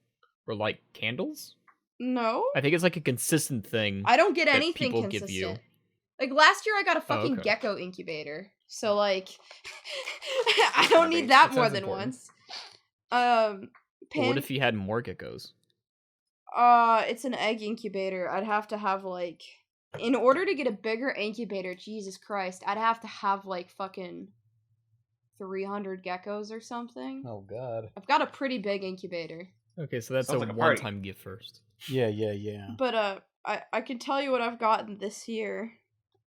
Or like candles? No, I think it's like a consistent thing. I don't get that anything people give consistent. you. Like last year, I got a fucking okay. gecko incubator, so like, I don't need that more sounds than important. once. Well, Pan, what if you had more geckos? it's an egg incubator. I'd have to have like, in order to get a bigger incubator, Jesus Christ, I'd have to have like fucking 300 geckos or something. Oh God. I've got a pretty big incubator. Okay, so that's Sounds a like a party. one-time gift first. Yeah, yeah, yeah. But I can tell you what I've gotten this year.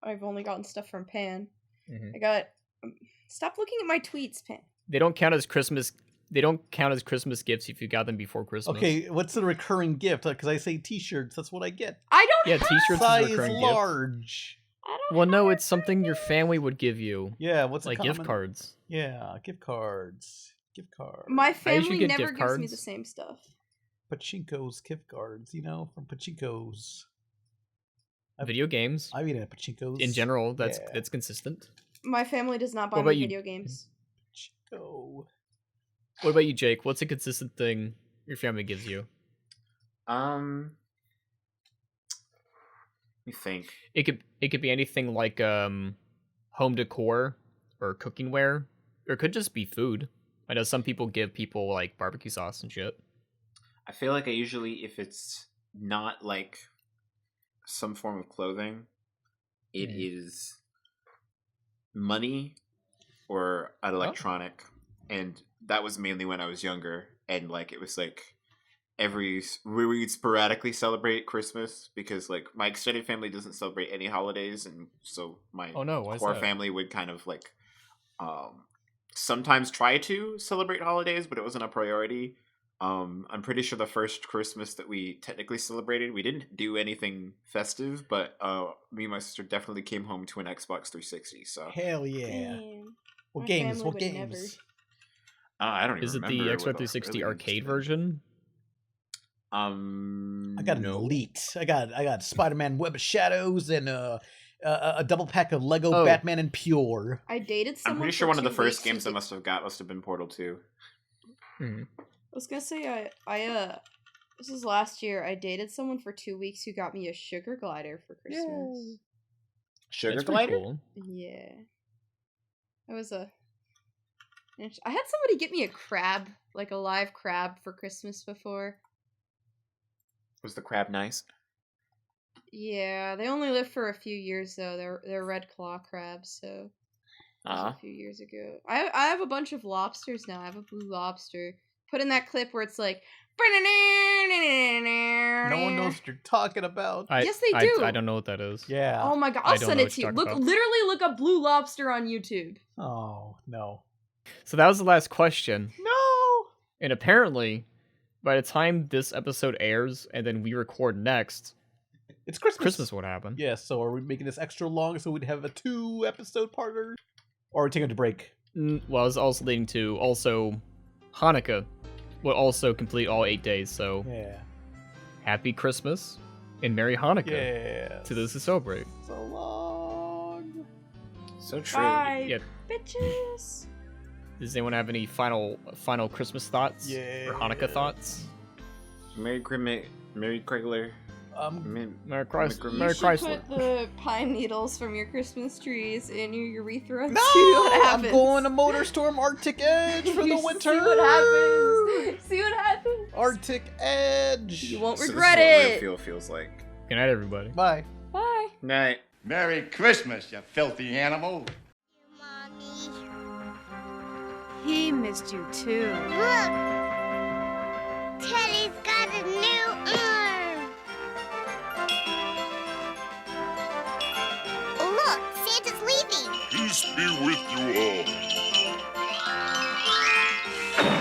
I've only gotten stuff from Pan. Mhm. I got. Stop looking at my tweets, Pan. They don't count as Christmas they don't count as Christmas gifts if you got them before Christmas. Okay, what's the recurring gift? Because I say T-shirts, that's what I get. I don't Yeah, have T-shirts is a Size recurring gift. large. I don't Well, have no, a it's something your recurring family would give you, Yeah, what's a like gift common- cards. Yeah, gift cards. Gift cards. My usually family get never gift gives me cards. the same stuff. Pachinko's gift cards, from Pachinko's. Video games I've eaten at Pachinko's. in general, that's Yeah. consistent. My family does not buy What about me you? video games. Pachinko. What about you, Jake? What's a consistent thing your family gives you? Let me think. It could be anything like home decor or cooking-ware, or it could just be food. I know some people give people like barbecue sauce and shit. I feel like I usually, if it's not like some form of clothing, it is money or an electronic. And that was mainly when I was younger. And like, it was like we would sporadically celebrate Christmas because like my extended family doesn't celebrate any holidays. And so my Why is core that? family would kind of like sometimes try to celebrate holidays, but it wasn't a priority. I'm pretty sure the first Christmas that we technically celebrated, we didn't do anything festive, but me and my sister definitely came home to an Xbox 360. So Hell yeah. Damn. What My games? family What would games? never. I don't even Is it remember. the what Xbox the 360 early arcade ones were. version? I got an No. Elite. I got Spider-Man Web of Shadows and a double pack of Lego Oh. Batman and Pure. I dated someone. I'm pretty for sure one of the 2 first weeks who games I did- must have been Portal 2. Hmm. I was gonna say this was last year. I dated someone for 2 weeks who got me a sugar glider for Christmas. Sugar That's pretty glider? cool. Yeah. It was I had somebody get me a crab, like a live crab for Christmas before. Was the crab nice? Yeah, they only live for a few years though. They're red claw crabs, so that was Uh-huh. a few years ago. I have a bunch of lobsters now. I have a blue lobster. Put in that clip where it's like No one knows what you're talking about. Yes, they do. I don't know what that is. Yeah. Oh my god, I I'll don't send know it what to you're you. talking about. Literally look up blue lobster on YouTube. Oh, no. So that was the last question. No! And apparently, by the time this episode airs and then we record next, It's Christmas. Christmas would happen. Yeah, so are we making this extra long so we'd have a 2-episode parter? Or are we taking a break? Well, I was also leading to Hanukkah will also complete all 8 days. So Yeah. happy Christmas and Merry Hanukkah Yeah. to those who celebrate. So long. So true. Bye, Yeah. bitches. Does anyone have any final Christmas thoughts? Yeah. Or Hanukkah thoughts? Merry Craigler. Merry Chrysler. You Merry You should Chrysler. put the pine needles from your Christmas trees in your urethra and No! see what I'm happens. going to Motorstorm Arctic Edge for the You winter. See what happens. See what happens. Arctic Edge. You won't So this is regret what real it. feel feels like. Good night, everybody. Bye. Bye. Night. Merry Christmas, you filthy animal. He missed you too. Look! Teddy's got a new